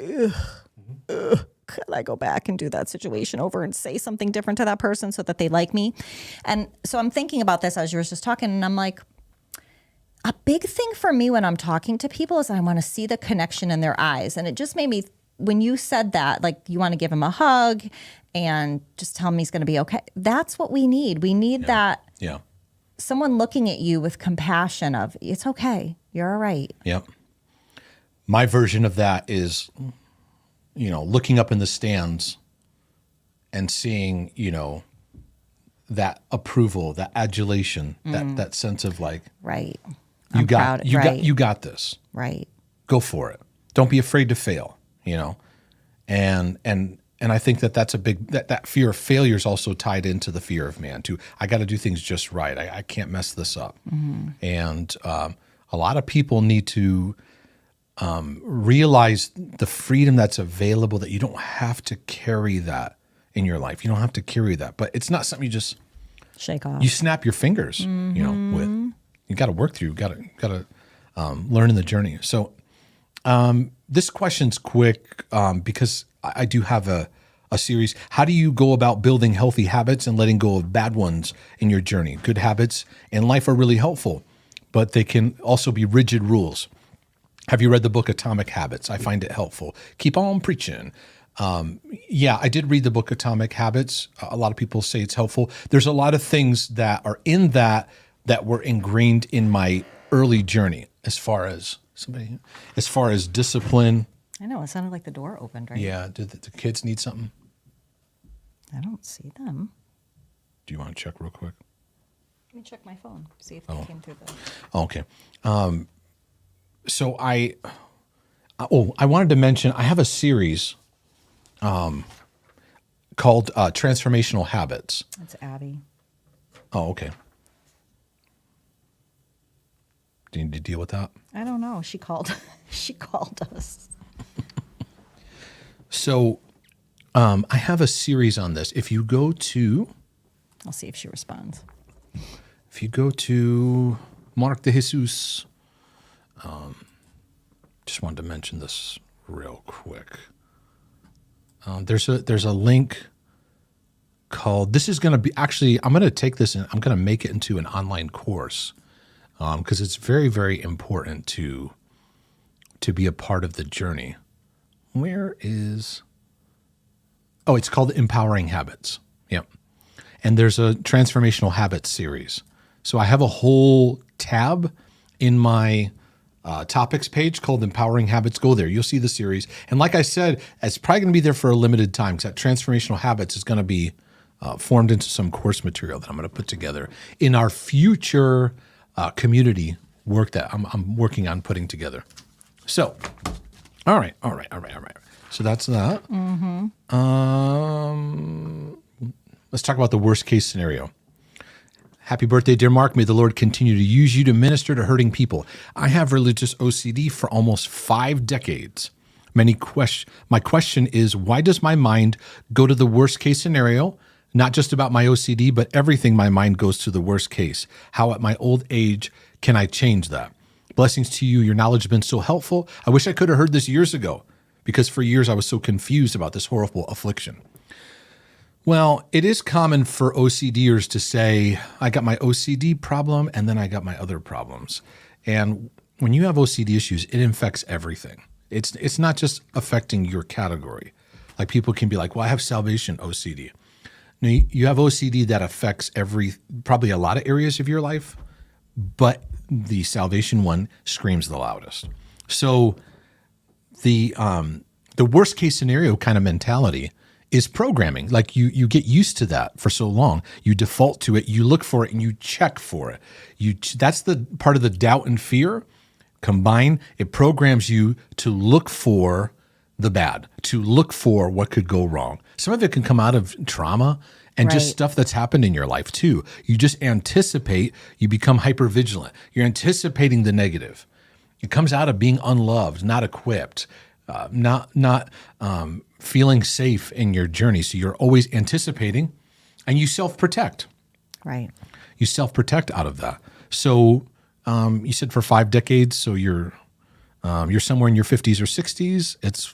could I go back and do that situation over and say something different to that person so that they like me? And so I'm thinking about this as you were just talking, and I'm like, a big thing for me when I'm talking to people is I want to see the connection in their eyes. And it just made me, when you said that, like you want to give him a hug and just tell him he's going to be okay. That's what we need. We need that. Yeah. Someone looking at you with compassion of, it's okay, you're all right. Yep. My version of that is, looking up in the stands and seeing, that approval, that adulation, that sense of like, right. you got this. Right. Go for it. Don't be afraid to fail, and I think that's a big, that fear of failure is also tied into the fear of man too. I got to do things just right. I can't mess this up. And a lot of people need to realize the freedom that's available, that you don't have to carry that in your life. You don't have to carry that, but it's not something you just shake off. You snap your fingers, with. You got to work through. You got to learn in the journey. So this question's quick because I do have a series. How do you go about building healthy habits and letting go of bad ones in your journey? Good habits in life are really helpful, but they can also be rigid rules. Have you read the book Atomic Habits? I find it helpful. Keep on preaching. I did read the book Atomic Habits. A lot of people say it's helpful. There's a lot of things that are in that were ingrained in my early journey as far as discipline. I know, it sounded like the door opened, right? Yeah. Did the kids need something? I don't see them. Do you want to check real quick? Let me check my phone, see if they came through the... Okay. So I wanted to mention, I have a series called Transformational Habits. That's Abby. Oh, okay. Do you need to deal with that? I don't know. She called. She called us. So I have a series on this. If you go to, I'll see if she responds. if you go to Mark de Jesus, just wanted to mention this real quick. There's a link called, this is going to be, actually, I'm going to take this and I'm going to make it into an online course because it's very, very important to be a part of the journey. Where is, oh, it's called Empowering Habits. Yep. And there's a transformational habits series. So I have a whole tab in my topics page called Empowering Habits. Go there. You'll see the series. And like I said, it's probably going to be there for a limited time because that transformational habits is going to be formed into some course material that I'm going to put together in our future community work that I'm working on putting together. So, all right. So that's that. Let's talk about the worst case scenario. Happy birthday, dear Mark. May the Lord continue to use you to minister to hurting people. I have religious OCD for almost 5 decades. My question is, why does my mind go to the worst case scenario? Not just about my OCD, but everything my mind goes to the worst case. How at my old age can I change that? Blessings to you. Your knowledge has been so helpful. I wish I could have heard this years ago because for years I was so confused about this horrible affliction. Well, it is common for OCDers to say, I got my OCD problem and then I got my other problems. And when you have OCD issues, it infects everything. It's not just affecting your category. Like people can be like, well, I have salvation OCD. No, you have OCD that affects probably a lot of areas of your life, but the salvation one screams the loudest. So the worst case scenario kind of mentality is programming. Like you get used to that for so long. You default to it, you look for it, and you check for it. That's the part of the doubt and fear combined. It programs you to look for the bad, to look for what could go wrong. Some of it can come out of trauma and just stuff that's happened in your life too. You just anticipate, you become hypervigilant. You're anticipating the negative. It comes out of being unloved, not equipped, not feeling safe in your journey. So you're always anticipating and you self-protect. Right. You self-protect out of that. So you said for 5 decades, so you're somewhere in your 50s or 60s.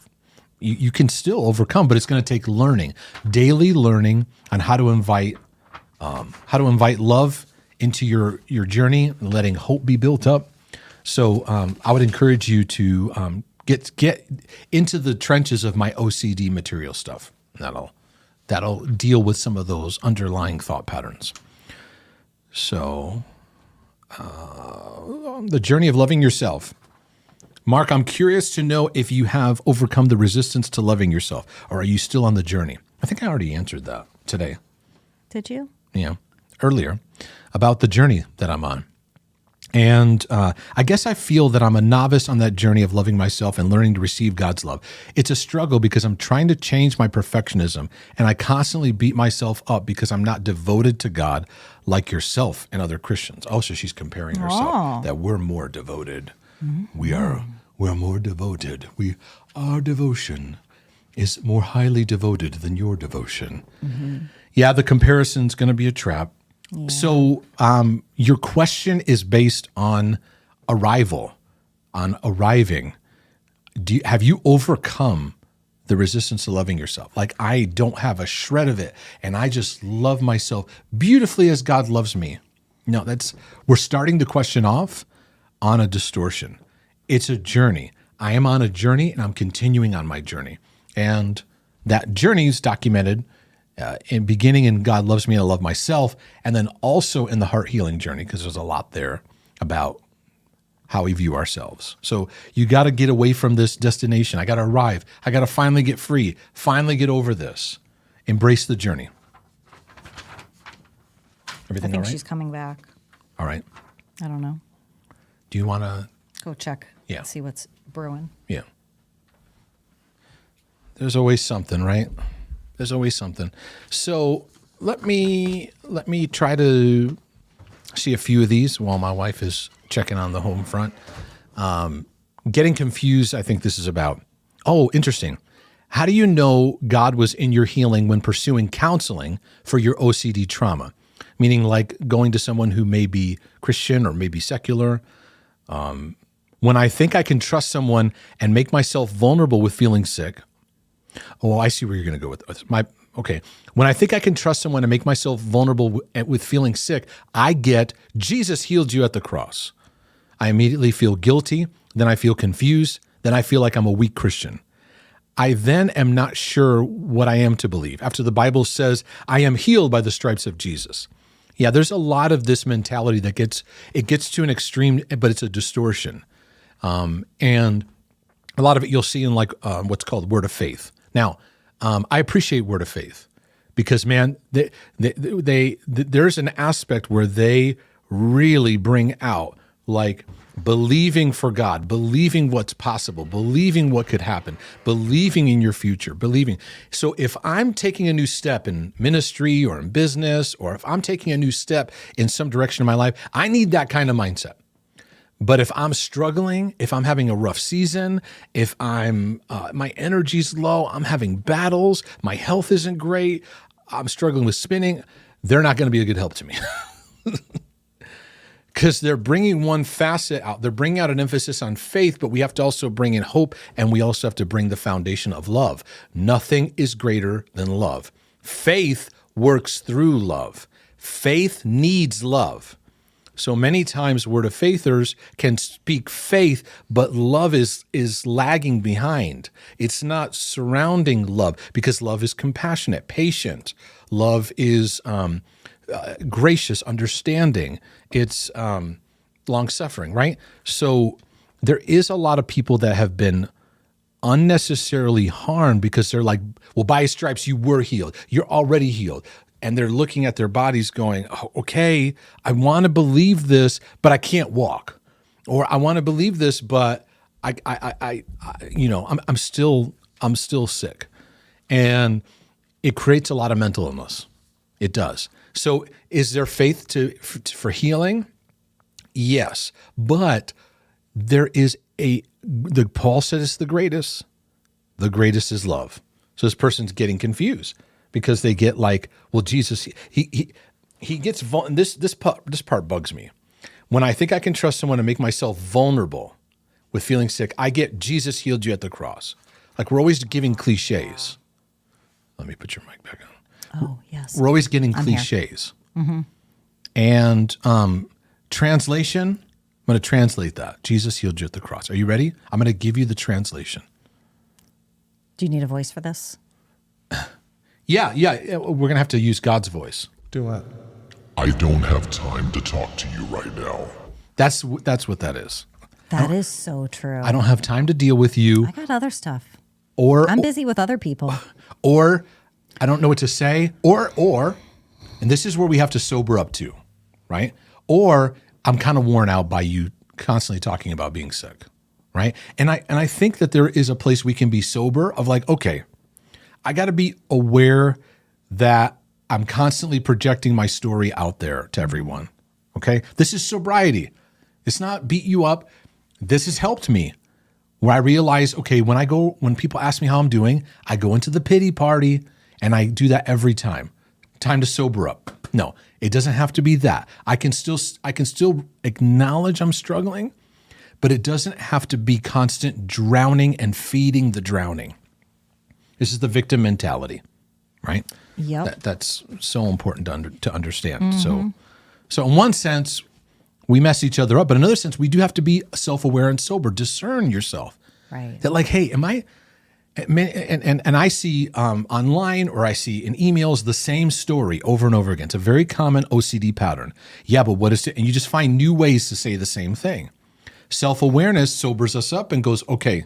You can still overcome, but it's going to take learning, daily learning on how to invite love into your journey, letting hope be built up. So I would encourage you to get into the trenches of my OCD material stuff. That'll deal with some of those underlying thought patterns. So the journey of loving yourself. Mark, I'm curious to know if you have overcome the resistance to loving yourself, or are you still on the journey? I think I already answered that today. Did you? Yeah, earlier, about the journey that I'm on. And I guess I feel that I'm a novice on that journey of loving myself and learning to receive God's love. It's a struggle because I'm trying to change my perfectionism, and I constantly beat myself up because I'm not devoted to God like yourself and other Christians. Oh, so she's comparing herself, that we're more devoted. Mm-hmm. We're more devoted. Our devotion is more highly devoted than your devotion. Mm-hmm. Yeah, the comparison's going to be a trap. Yeah. So your question is based on arriving. Have you overcome the resistance to loving yourself? Like, I don't have a shred of it, and I just love myself beautifully as God loves me. No, we're starting the question off on a distortion. It's a journey. I am on a journey, and I'm continuing on my journey. And that journey is documented in beginning in God loves me and I love myself, and then also in the heart healing journey, because there's a lot there about how we view ourselves. So you got to get away from this destination. I got to arrive. I got to finally get free, finally get over this. Embrace the journey. Everything all right? I think she's coming back. All right. I don't know. Do you want to go check? Yeah. See what's brewing. Yeah. There's always something, right? There's always something. So let me try to I see a few of these while my wife is checking on the home front. Getting confused, I think this is about. Oh, interesting. How do you know God was in your healing when pursuing counseling for your OCD trauma? Meaning like going to someone who may be Christian or maybe secular. When I think I can trust someone and make myself vulnerable with feeling sick. Oh, I see where you're going to go with this. Okay. When I think I can trust someone and make myself vulnerable with feeling sick, I get, Jesus healed you at the cross. I immediately feel guilty. Then I feel confused. Then I feel like I'm a weak Christian. I then am not sure what I am to believe. After the Bible says, I am healed by the stripes of Jesus. Yeah, there's a lot of this mentality that gets to an extreme, but it's a distortion. And a lot of it you'll see in like what's called word of faith. Now, I appreciate word of faith because, man, there's an aspect where they really bring out like believing for God, believing what's possible, believing what could happen, believing in your future, believing. So if I'm taking a new step in ministry or in business, or if I'm taking a new step in some direction in my life, I need that kind of mindset. But if I'm struggling, if I'm having a rough season, if I'm my energy's low, I'm having battles, my health isn't great, I'm struggling with spinning, they're not going to be a good help to me. Because they're bringing one facet out. They're bringing out an emphasis on faith, but we have to also bring in hope, and we also have to bring the foundation of love. Nothing is greater than love. Faith works through love. Faith needs love. So many times word of faithers can speak faith, but love is lagging behind. It's not surrounding love because love is compassionate, patient. Love is gracious, understanding. It's long-suffering, right? So there is a lot of people that have been unnecessarily harmed because they're like, well, by his stripes, you were healed. You're already healed. And they're looking at their bodies going, oh, okay, I want to believe this, but I can't walk. Or I want to believe this, but I'm still sick. And it creates a lot of mental illness. It does. So is there faith for healing? Yes. But there is Paul said it's the greatest. The greatest is love. So this person's getting confused because they get like, well, Jesus, he gets, this part bugs me. When I think I can trust someone and make myself vulnerable with feeling sick, I get Jesus healed you at the cross. Like we're always giving cliches. Let me put your mic back on. Oh, yes. We're always getting cliches. Mm-hmm. And translation, I'm going to translate that. Jesus healed you at the cross. Are you ready? I'm going to give you the translation. Do you need a voice for this? Yeah. We're going to have to use God's voice. Do it. I don't have time to talk to you right now. That's what that is. That is so true. I don't have time to deal with you. I got other stuff. Or I'm busy with other people. Or I don't know what to say. Or, and this is where we have to sober up too, right? Or I'm kind of worn out by you constantly talking about being sick, right? And I think that there is a place we can be sober of like, okay, I got to be aware that I'm constantly projecting my story out there to everyone, okay? This is sobriety. It's not beat you up. This has helped me where I realize, okay, when people ask me how I'm doing, I go into the pity party and I do that every time. Time to sober up. No, it doesn't have to be that. I can still acknowledge I'm struggling, but it doesn't have to be constant drowning and feeding the drowning. This is the victim mentality, right? Yep. That's so important to understand. Mm-hmm. So in one sense, we mess each other up, but in another sense, we do have to be self-aware and sober. Discern yourself. Right. That like, hey, am I? And I see online or I see in emails the same story over and over again. It's a very common OCD pattern. Yeah, but what is it? And you just find new ways to say the same thing. Self-awareness sobers us up and goes, okay,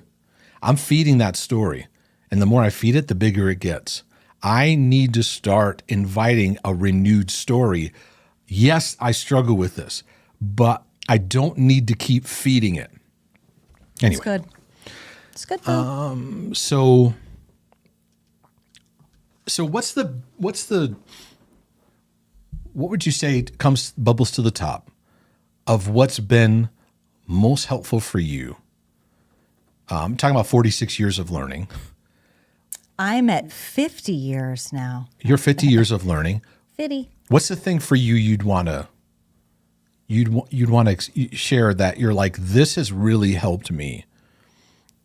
I'm feeding that story. And the more I feed it, the bigger it gets. I need to start inviting a renewed story. Yes, I struggle with this, but I don't need to keep feeding it. Anyway. It's good. It's good though. So what's what would you say bubbles to the top of what's been most helpful for you? I'm talking about 46 years of learning. I'm at 50 years now. You're 50 years of learning. 50. What's the thing for you you'd want to share that you're like, this has really helped me,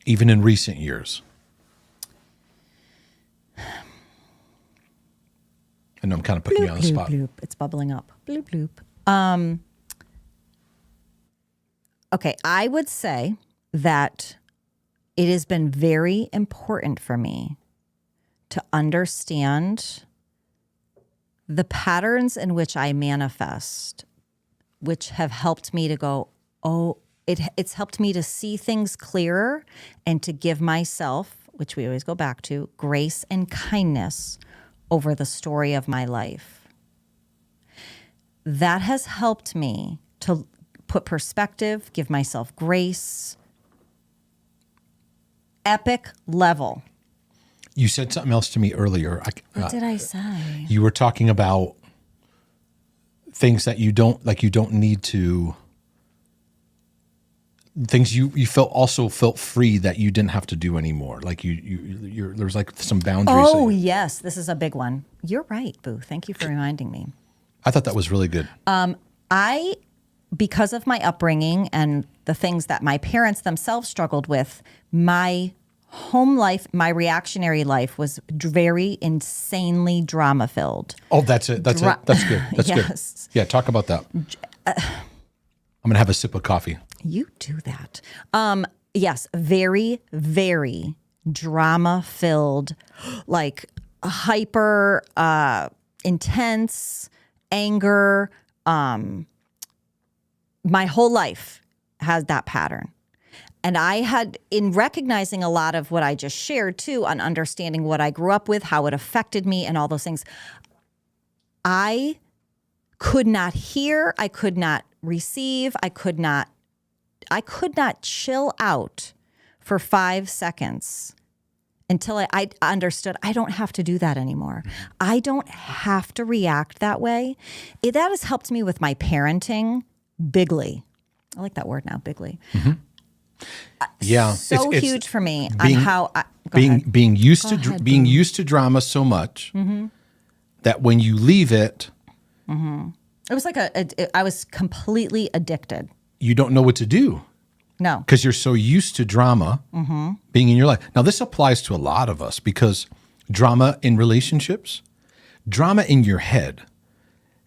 even in recent years? I know I'm kind of putting you on the spot. Bloop. It's bubbling up. Bloop, bloop. Okay, I would say that it has been very important for me to understand the patterns in which I manifest, which have helped me to go, it's helped me to see things clearer and to give myself, which we always go back to, grace and kindness over the story of my life. That has helped me to put perspective, give myself grace. Epic level. You said something else to me earlier. What did I say? You were talking about things that you don't need to. Things you felt free that you didn't have to do anymore. Like there's like some boundaries. Oh yes, this is a big one. You're right, Boo. Thank you for reminding me. I thought that was really good. Because of my upbringing and the things that my parents themselves struggled with, my home life, my reactionary life was very insanely drama filled. Oh, that's it. That's it. That's good. That's Yes. good. Yeah, talk about that. I'm going to have a sip of coffee. You do that. Yes, very, very drama filled, like hyper intense anger. My whole life has that pattern. And I had, in recognizing a lot of what I just shared too, on understanding what I grew up with, how it affected me and all those things, I could not hear, I could not receive, I could not chill out for 5 seconds until I understood I don't have to do that anymore. I don't have to react that way. That has helped me with my parenting bigly. I like that word now, bigly. Mm-hmm. Yeah, so it's huge for me being, on how being used to drama so much that when you leave it, it was like I was completely addicted. You don't know what to do. No, because you're so used to drama being in your life. Now, this applies to a lot of us because drama in relationships, drama in your head,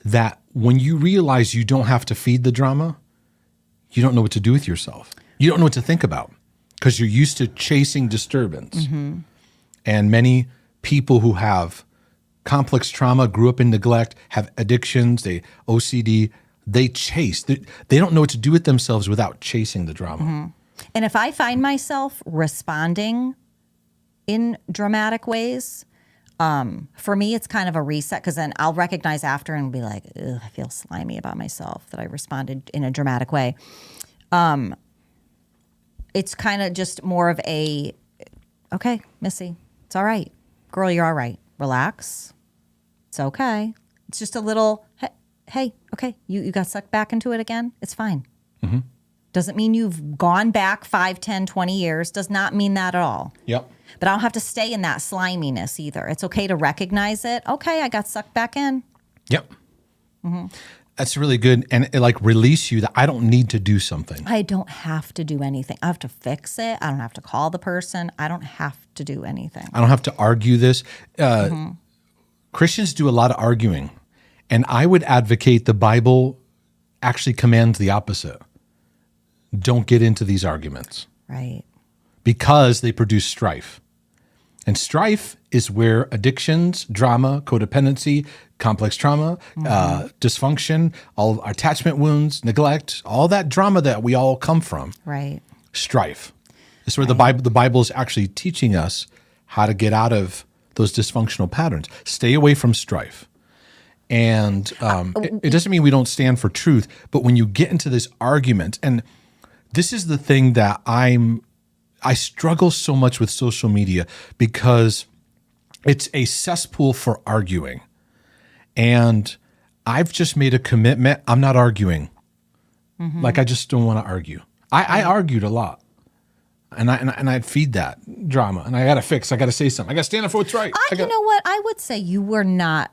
that when you realize you don't have to feed the drama, you don't know what to do with yourself. You don't know what to think about because you're used to chasing disturbance. And many people who have complex trauma, grew up in neglect, have addictions, they OCD, they chase. They don't know what to do with themselves without chasing the drama. And if I find myself responding in dramatic ways, for me, it's kind of a reset because then I'll recognize after and be like, ugh, I feel slimy about myself that I responded in a dramatic way. It's kind of just more of a, okay, Missy, it's all right. Girl, you're all right. Relax. It's okay. It's just a little, hey, okay, you got sucked back into it again? It's fine. Doesn't mean you've gone back 5, 10, 20 years. Does not mean that at all. Yep. But I don't have to stay in that sliminess either. It's okay to recognize it. Okay, I got sucked back in. Yep. That's really good. And it like release you that I don't need to do something. I don't have to do anything. I have to fix it. I don't have to call the person. I don't have to do anything. I don't have to argue this. Christians do a lot of arguing. And I would advocate the Bible actually commands the opposite. Don't get into these arguments. Right. Because they produce strife. And strife is where addictions, drama, codependency, complex trauma, dysfunction, all attachment wounds, neglect, all that drama that we all come from. Right. Strife. This is where the Bible is actually teaching us how to get out of those dysfunctional patterns. Stay away from strife. And it doesn't mean we don't stand for truth, but when you get into this argument, and this is the thing that I struggle so much with social media because it's a cesspool for arguing. And I've just made a commitment. I'm not arguing. Like, I just don't want to argue. I argued a lot. And I'd feed that drama. And I got to fix. I got to say something. I got to stand up for what's right. You know what? I would say you were not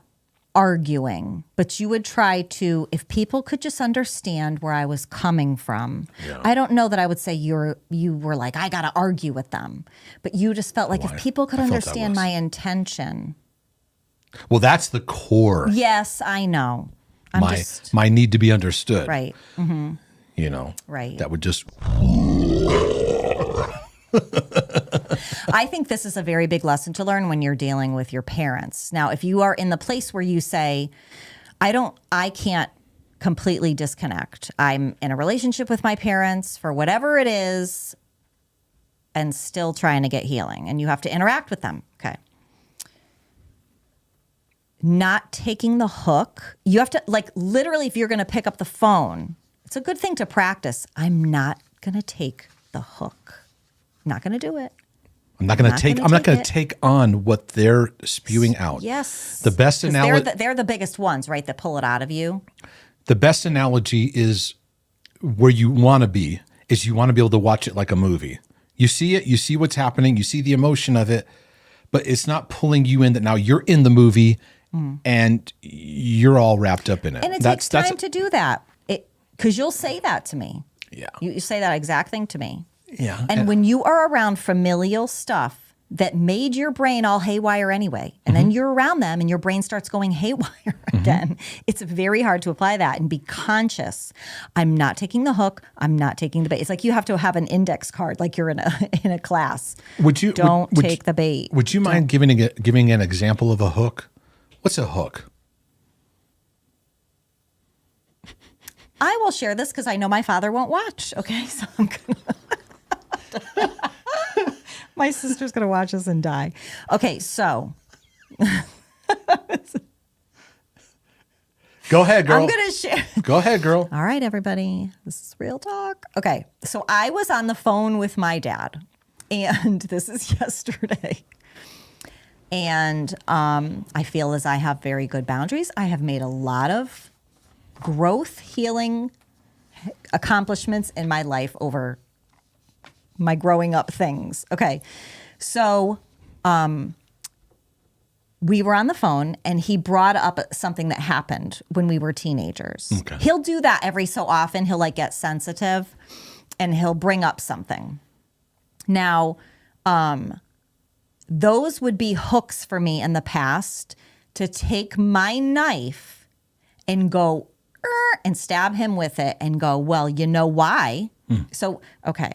arguing, but you would try to, if people could just understand where I was coming from. Yeah. I don't know that I would say you were like, I got to argue with them. But you just felt like if people could I felt that understand was. my intention. Well, that's the core. Yes, I know. My need to be understood. Right. You know. Right. That would just. I think this is a very big lesson to learn when you're dealing with your parents. Now, if you are in the place where you say, I can't completely disconnect. I'm in a relationship with my parents for whatever it is and still trying to get healing, and you have to interact with them. Okay. Not taking the hook. You have to, like, literally, if you're going to pick up the phone, it's a good thing to practice. I'm not going to take the hook. I'm not going to do it. I'm not going to take on what they're spewing out. Yes. The best analogy. They're the biggest ones, right? That pull it out of you. The best analogy is where you want to be. Is you want to be able to watch it like a movie. You see it. You see what's happening. You see the emotion of it, but it's not pulling you in. That now you're in the movie and you're all wrapped up in it. And it takes time to do that. Because you'll say that to me. Yeah. You say that exact thing to me. Yeah. And when you are around familial stuff that made your brain all haywire anyway, and then you're around them and your brain starts going haywire again, it's very hard to apply that and be conscious. I'm not taking the hook. I'm not taking the bait. It's like you have to have an index card, like you're in a class. Don't take the bait. Would you mind giving an example of a hook? What's a hook? I will share this because I know my father won't watch. Okay, so I'm gonna. My sister's gonna watch this and die. Okay, so. Go ahead, girl. I'm gonna share. Go ahead, girl. All right, everybody. This is real talk. Okay, so I was on the phone with my dad, and this is yesterday. And I feel as I have very good boundaries. I have made a lot of growth, healing accomplishments in my life over my growing up things. Okay. So we were on the phone and he brought up something that happened when we were teenagers. Okay. He'll do that every so often. He'll like get sensitive and he'll bring up something. Now, those would be hooks for me in the past to take my knife and go and stab him with it and go, well, you know why? So, okay.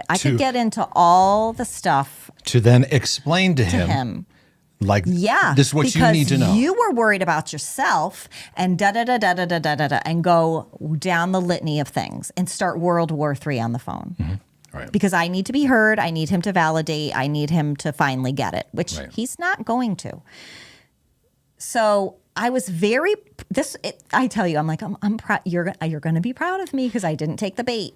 I could get into all the stuff. To then explain to him. Like, yeah, this is what you need to know. You were worried about yourself and da-da-da-da-da-da-da-da, and go down the litany of things and start World War III on the phone. Right. Because I need to be heard. I need him to validate. I need him to finally get it, which he's not going to. So I was I tell you, I'm like, I'm proud. You're going to be proud of me because I didn't take the bait.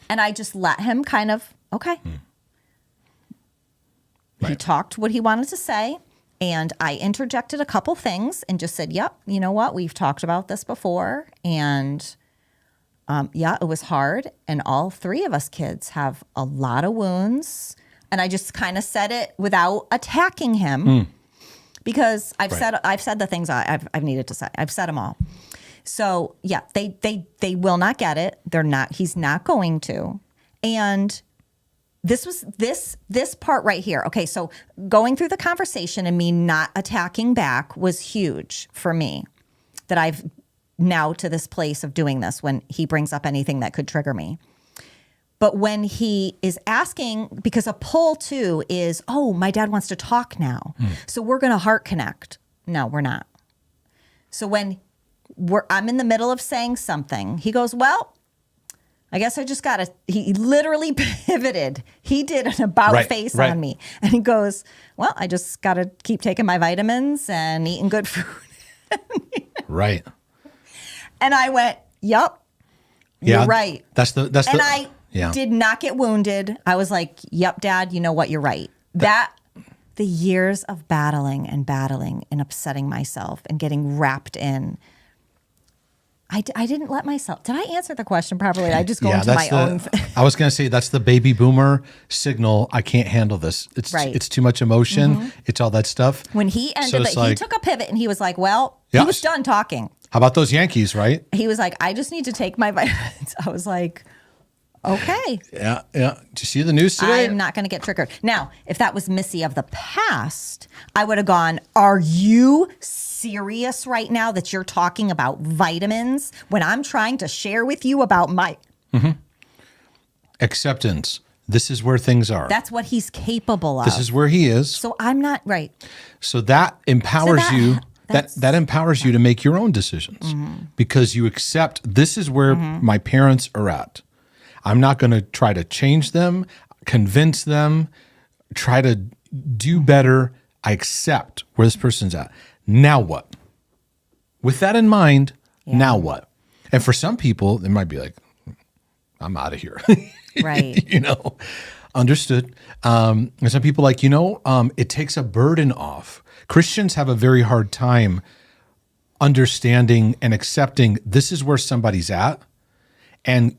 And I just let him kind of, okay. He talked what he wanted to say. And I interjected a couple things and just said, yep, you know what? We've talked about this before. And yeah, it was hard. And all three of us kids have a lot of wounds. And I just kind of said it without attacking him. Because I've said the things I've needed to say. I've said them all. So yeah, they will not get it. He's not going to. And this part right here. Okay, so going through the conversation and me not attacking back was huge for me. That I've now to this place of doing this when he brings up anything that could trigger me. But when he is asking, because a pull too is, oh, my dad wants to talk now. So we're going to heart connect. No, we're not. So when I'm in the middle of saying something, he goes, well, I guess I just got to, he literally pivoted. He did an about face on me. And he goes, well, I just got to keep taking my vitamins and eating good food. Right. And I went, yep, you're right. And I did not get wounded. I was like, yep, Dad, you know what? You're right. the years of battling and upsetting myself and getting wrapped in, I didn't let myself. Did I answer the question properly? I just go into my own. I was going to say that's the baby boomer signal. I can't handle this. It's Right. It's too much emotion. It's all that stuff. When he ended, it's like, he took a pivot and he was like, well, Yeah. he was done talking. How about those Yankees, right? He was like, I just need to take my vitamins. I was like, okay. Yeah. Did you see the news today? I'm not going to get triggered. Now, if that was Missy of the past, I would have gone, are you serious right now that you're talking about vitamins when I'm trying to share with you about my... Acceptance. This is where things are. That's what he's capable of. This is where he is. So I'm not... Right. So that empowers you. That empowers you to make your own decisions because you accept this is where my parents are at. I'm not going to try to change them, convince them, try to do better. I accept where this person's at. Now what? With that in mind, now what? And for some people, it might be like, I'm out of here. Right. Understood. And some people like, it takes a burden off. Christians have a very hard time understanding and accepting this is where somebody's at and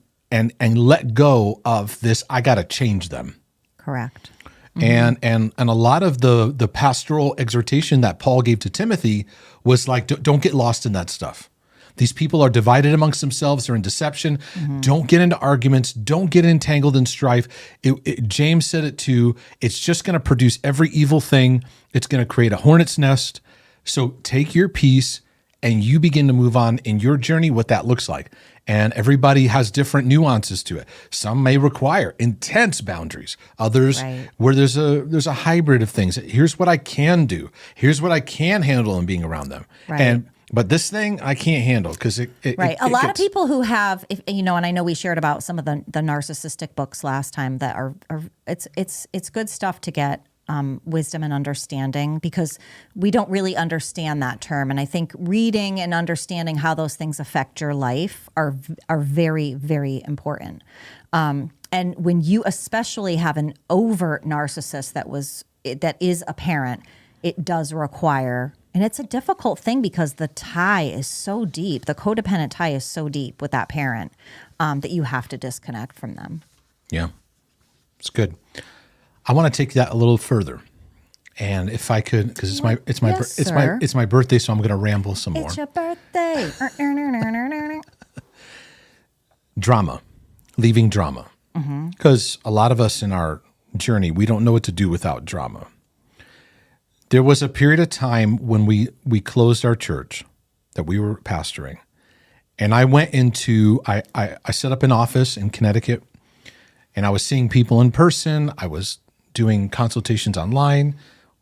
let go of this, I got to change them. Correct. And a lot of the pastoral exhortation that Paul gave to Timothy was like, don't get lost in that stuff. These people are divided amongst themselves. They're in deception. Don't get into arguments. Don't get entangled in strife. James said it too. It's just going to produce every evil thing. It's going to create a hornet's nest. So take your peace and you begin to move on in your journey, what that looks like. And everybody has different nuances to it. Some may require intense boundaries. Others where there's a hybrid of things. Here's what I can do. Here's what I can handle in being around them. Right. But this thing I can't handle because it a lot of people who have, and I know we shared about some of the narcissistic books last time that are it's good stuff to get wisdom and understanding because we don't really understand that term. And I think reading and understanding how those things affect your life are very, very important. And when you especially have an overt narcissist that is a parent, it does require. And it's a difficult thing because the tie is so deep. The codependent tie is so deep with that parent that you have to disconnect from them. Yeah, it's good. I want to take that a little further, and if I could, because it's my birthday, so I'm going to ramble some more. It's your birthday. Drama, leaving drama, because a lot of us in our journey we don't know what to do without drama. There was a period of time when we closed our church that we were pastoring. And I went into, I set up an office in Connecticut and I was seeing people in person. I was doing consultations online,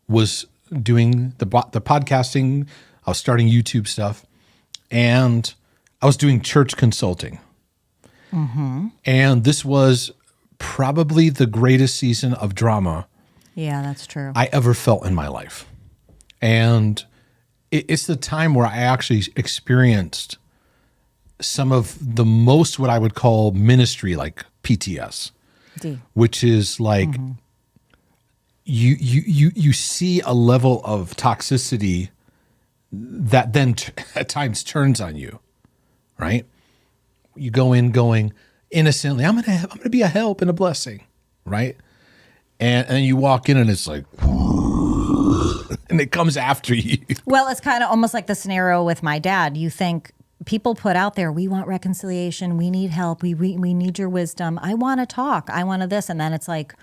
was doing the podcasting. I was starting YouTube stuff and I was doing church consulting. And this was probably the greatest season of drama Yeah, that's true. I ever felt in my life. And it's the time where I actually experienced some of the most what I would call ministry, like PTS, which is like you see a level of toxicity that then at times turns on you, right? You go in going innocently, I'm gonna be a help and a blessing, right? And you walk in and it's like, and it comes after you. Well, it's kind of almost like the scenario with my dad. You think people put out there, we want reconciliation, we need help, we need your wisdom, I want to talk, I want to this. And then it's like,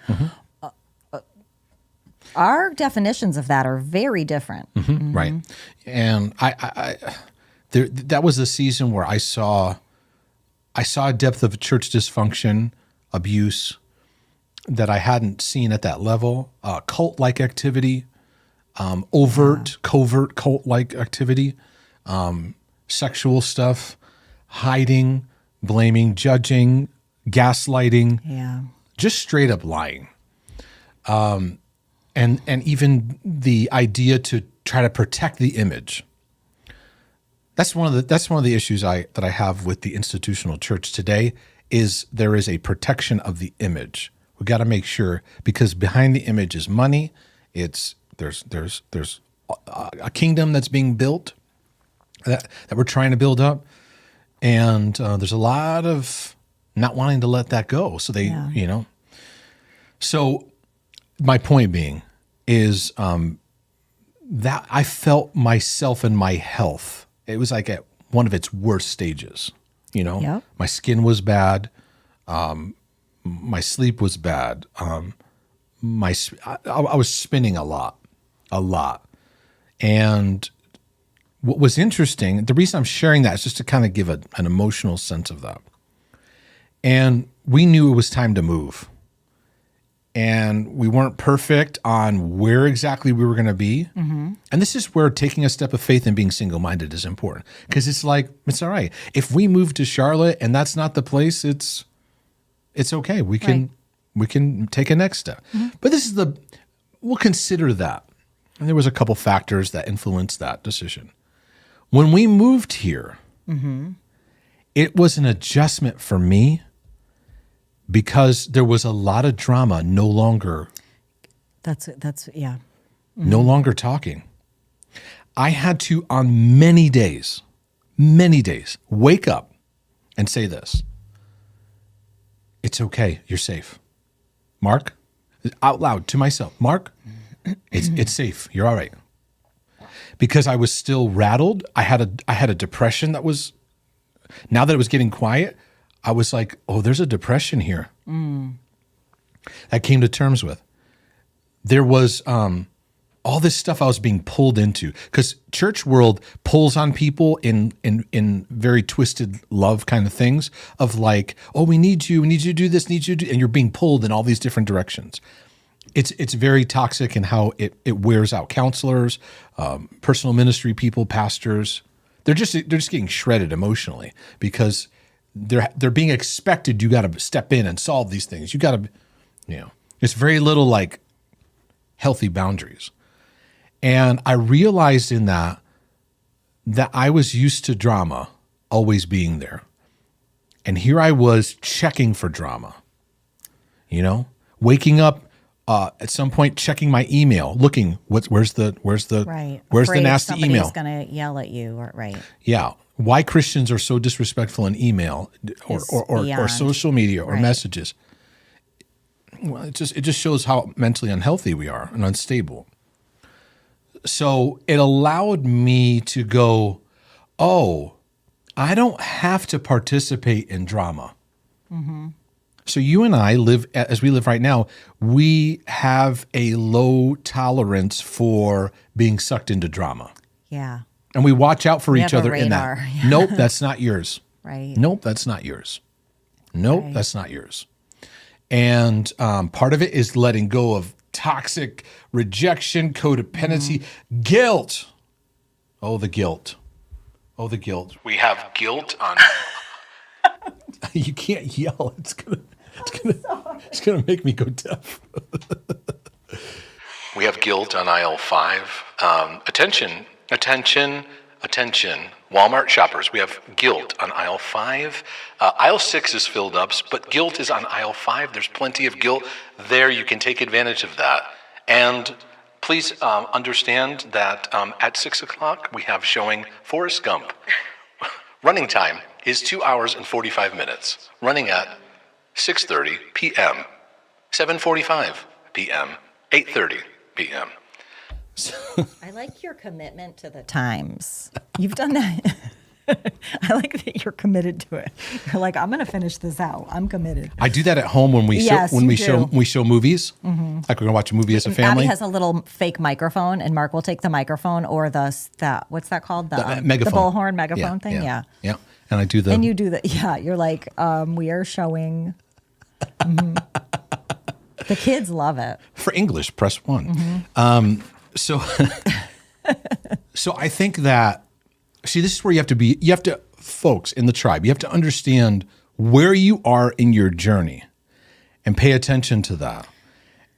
our definitions of that are very different. Right. And that was the season where I saw a depth of church dysfunction, abuse, that I hadn't seen at that level, cult-like activity, overt, covert cult-like activity, sexual stuff, hiding, blaming, judging, gaslighting, just straight up lying. And even the idea to try to protect the image. That's one of the issues that I have with the institutional church today is there is a protection of the image. We got to make sure, because behind the image is money, it's There's a kingdom that's being built that we're trying to build up, and there's a lot of not wanting to let that go. So they, So my point being is that I felt myself and my health. It was like at one of its worst stages. Yep. My skin was bad. My sleep was bad. I was spinning a lot. And what was interesting, the reason I'm sharing that is just to kind of give an emotional sense of that. And we knew it was time to move. And we weren't perfect on where exactly we were going to be. Mm-hmm. And this is where taking a step of faith and being single-minded is important. Because it's like, it's all right. If we move to Charlotte and that's not the place, it's okay. We can take a next step. Mm-hmm. But we'll consider that. And there was a couple factors that influenced that decision. When we moved here, it was an adjustment for me because there was a lot of drama no longer. That's yeah. No longer talking. I had to, on many days, wake up and say this. It's okay. You're safe. Mark, out loud to myself, Mark, it's safe. You're all right. Because I was still rattled. I had a depression that was, now that it was getting quiet, I was like, oh, there's a depression here. I came to terms with. There was all this stuff I was being pulled into because church world pulls on people in very twisted love kind of things of like, oh, we need you to do this, and you're being pulled in all these different directions. It's very toxic in how it wears out counselors, personal ministry people, pastors. They're just getting shredded emotionally because they're being expected. You got to step in and solve these things. You got to, it's very little like healthy boundaries. And I realized in that I was used to drama always being there. And here I was checking for drama, waking up at some point, checking my email, looking where's the nasty email? Somebody's going to yell at you, right? Yeah. Why Christians are so disrespectful in email or social media or messages. Well, it just shows how mentally unhealthy we are and unstable. So it allowed me to go, oh, I don't have to participate in drama. Mm-hmm. So you and I live, as we live right now, we have a low tolerance for being sucked into drama. Yeah. And we watch out for each other in that. Yeah. Nope, that's not yours. Right. Nope, that's not yours. Nope, that's not yours. And part of it is letting go of toxic rejection, codependency, guilt. Oh, the guilt. Oh, the guilt. We have guilt on. You can't yell. It's gonna make me go deaf. We have guilt on aisle 5. Attention. Walmart shoppers, we have guilt on aisle 5. Aisle 6 is filled up, but guilt is on aisle 5. There's plenty of guilt there. You can take advantage of that. And please understand that at 6 o'clock, we have showing Forrest Gump. Running time is 2 hours and 45 minutes. Running at 6:30 p.m., 7:45 p.m., 8:30 p.m. I like your commitment to the times. You've done that. I like that you're committed to it. You're like, I'm going to finish this out. I'm committed. I do that at home when we show movies. Mm-hmm. Like we're gonna watch a movie as a family. Abby has a little fake microphone, and Mark will take the microphone or the what's that called? The megaphone. The bullhorn megaphone thing. Yeah. And I do the. And you do that. Yeah. You're like, we are showing. Mm-hmm. The kids love it. For English, press 1. Mm-hmm. So I think that, see, this is where you have to, folks in the tribe, you have to understand where you are in your journey and pay attention to that.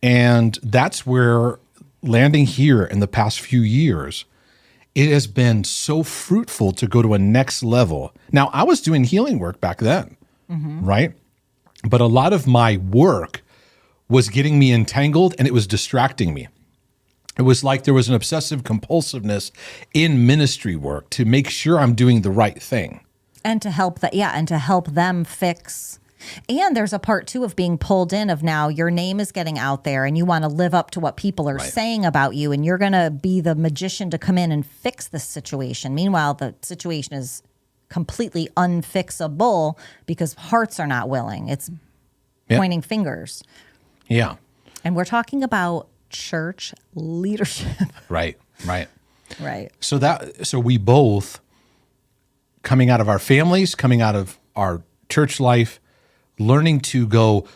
And that's where landing here in the past few years, it has been so fruitful to go to a next level. Now, I was doing healing work back then, right? But a lot of my work was getting me entangled and it was distracting me. It was like there was an obsessive compulsiveness in ministry work to make sure I'm doing the right thing. And to help and to help them fix. And there's a part too of being pulled in of now your name is getting out there and you want to live up to what people are saying about you, and you're going to be the magician to come in and fix this situation. Meanwhile, the situation is completely unfixable because hearts are not willing. It's pointing fingers. Yeah. And we're talking about church leadership. Right. Right. So we both, coming out of our families, coming out of our church life, learning to go,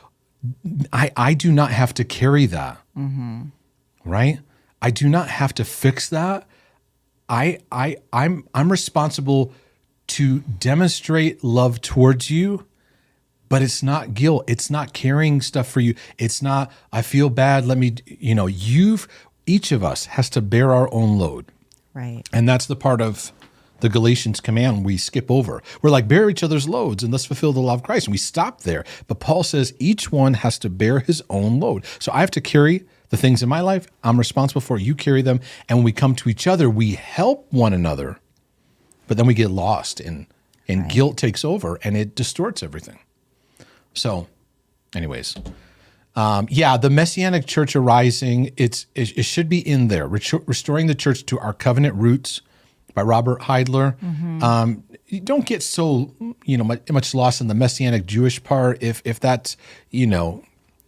I do not have to carry that. Mm-hmm. Right? I do not have to fix that. I'm responsible to demonstrate love towards you, but it's not guilt. It's not carrying stuff for you. It's not, I feel bad. Each of us has to bear our own load. Right. And that's the part of the Galatians command we skip over. We're like, bear each other's loads and let's fulfill the law of Christ. And we stop there. But Paul says each one has to bear his own load. So I have to carry the things in my life I'm responsible for. You carry them. And when we come to each other, we help one another. But then we get lost and guilt takes over and it distorts everything. So anyways, the Messianic Church Arising, it should be in there. Restoring the Church to Our Covenant Roots by Robert Heidler. Mm-hmm. You don't get so much lost in the Messianic Jewish part. If that's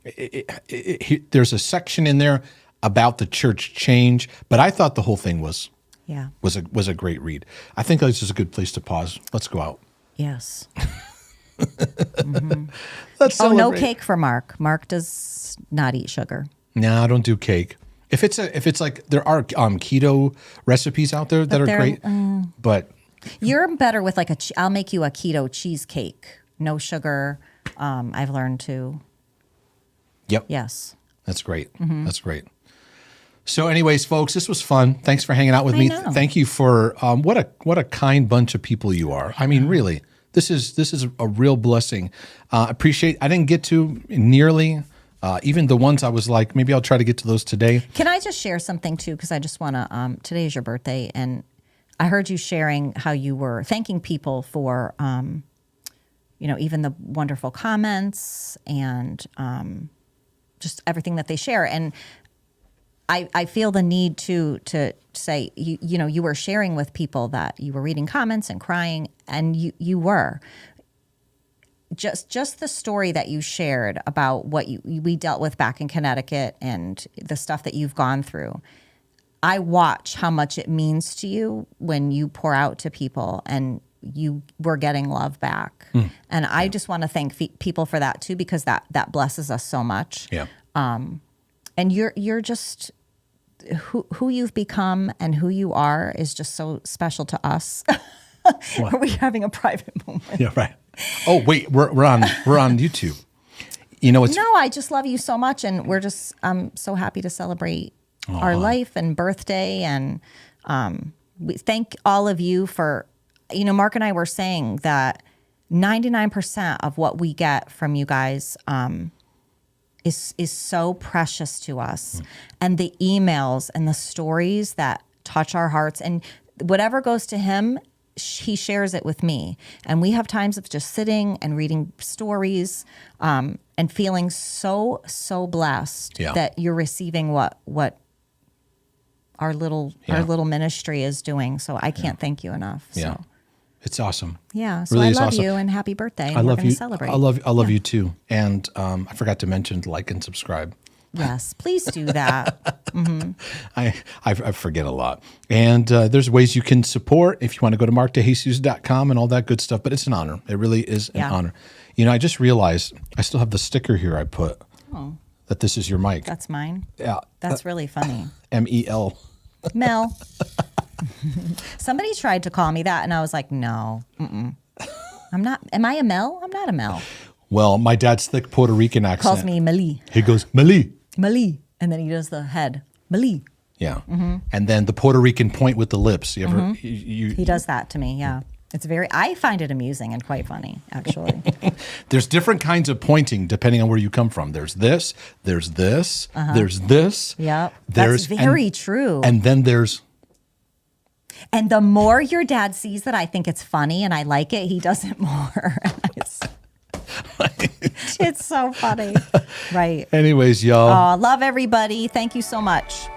there's a section in there about the church change, but I thought the whole thing was a great read. I think this is a good place to pause. Let's go out. Yes. Mm-hmm. Let's no celebrate. cake for Mark. Mark does not eat sugar. No, I don't do cake. If it's like there are keto recipes out there that are great, but you're better with I'll make you a keto cheesecake, no sugar. I've learned to. Yep. Yes. That's great. Mm-hmm. That's great. So, anyways, folks, this was fun. Thanks for hanging out with me. Thank you for what a kind bunch of people you are. I mean, really, this is a real blessing. Appreciate. I didn't get to nearly. Even the ones I was like, maybe I'll try to get to those today. Can I just share something too? Because I just want to, today is your birthday, and I heard you sharing how you were thanking people for, even the wonderful comments and just everything that they share. And I feel the need to say, you were sharing with people that you were reading comments and crying, and you were. Just the story that you shared about what we dealt with back in Connecticut and the stuff that you've gone through. I watch how much it means to you when you pour out to people and you were getting love back. And I just want to thank people for that too, because that blesses us so much. Yeah. And you're just who you've become and who you are is just so special to us. Are we having a private moment? Yeah, right. Oh, wait, we're on YouTube. No, I just love you so much, and I'm so happy to celebrate our life and birthday, and we thank all of you for, Mark and I were saying that 99% of what we get from you guys is so precious to us, and the emails and the stories that touch our hearts, and whatever goes to him, he shares it with me. And we have times of just sitting and reading stories and feeling so blessed that you're receiving what our little ministry is doing. So I can't thank you enough. Yeah. So. It's awesome. Yeah. So really I love awesome. you, and happy birthday. And I love we're going you. to celebrate. I love you too. And I forgot to mention like and subscribe. Yes, please do that. Mm-hmm. I forget a lot. And there's ways you can support if you want to go to markdejesus.com and all that good stuff. But it's an honor. It really is an honor. I just realized I still have the sticker here I put that this is your mic. That's mine? Yeah. That's really funny. MEL. Mel. Somebody tried to call me that, and I was like, no. I'm not. Am I a Mel? I'm not a Mel. Well, my dad's thick Puerto Rican accent. Calls me Mali. He goes, Mali. Mali. And then he does the head. Mali. Yeah. Mm-hmm. And then the Puerto Rican point with the lips. You ever? He does that to me, yeah. I find it amusing and quite funny, actually. There's different kinds of pointing depending on where you come from. There's this, there's this, there's this. Yep. There's That's very true. And then there's. And the more your dad sees that I think it's funny and I like it, he does it more. It's so funny. Right. Anyways, y'all. Love everybody. Thank you so much.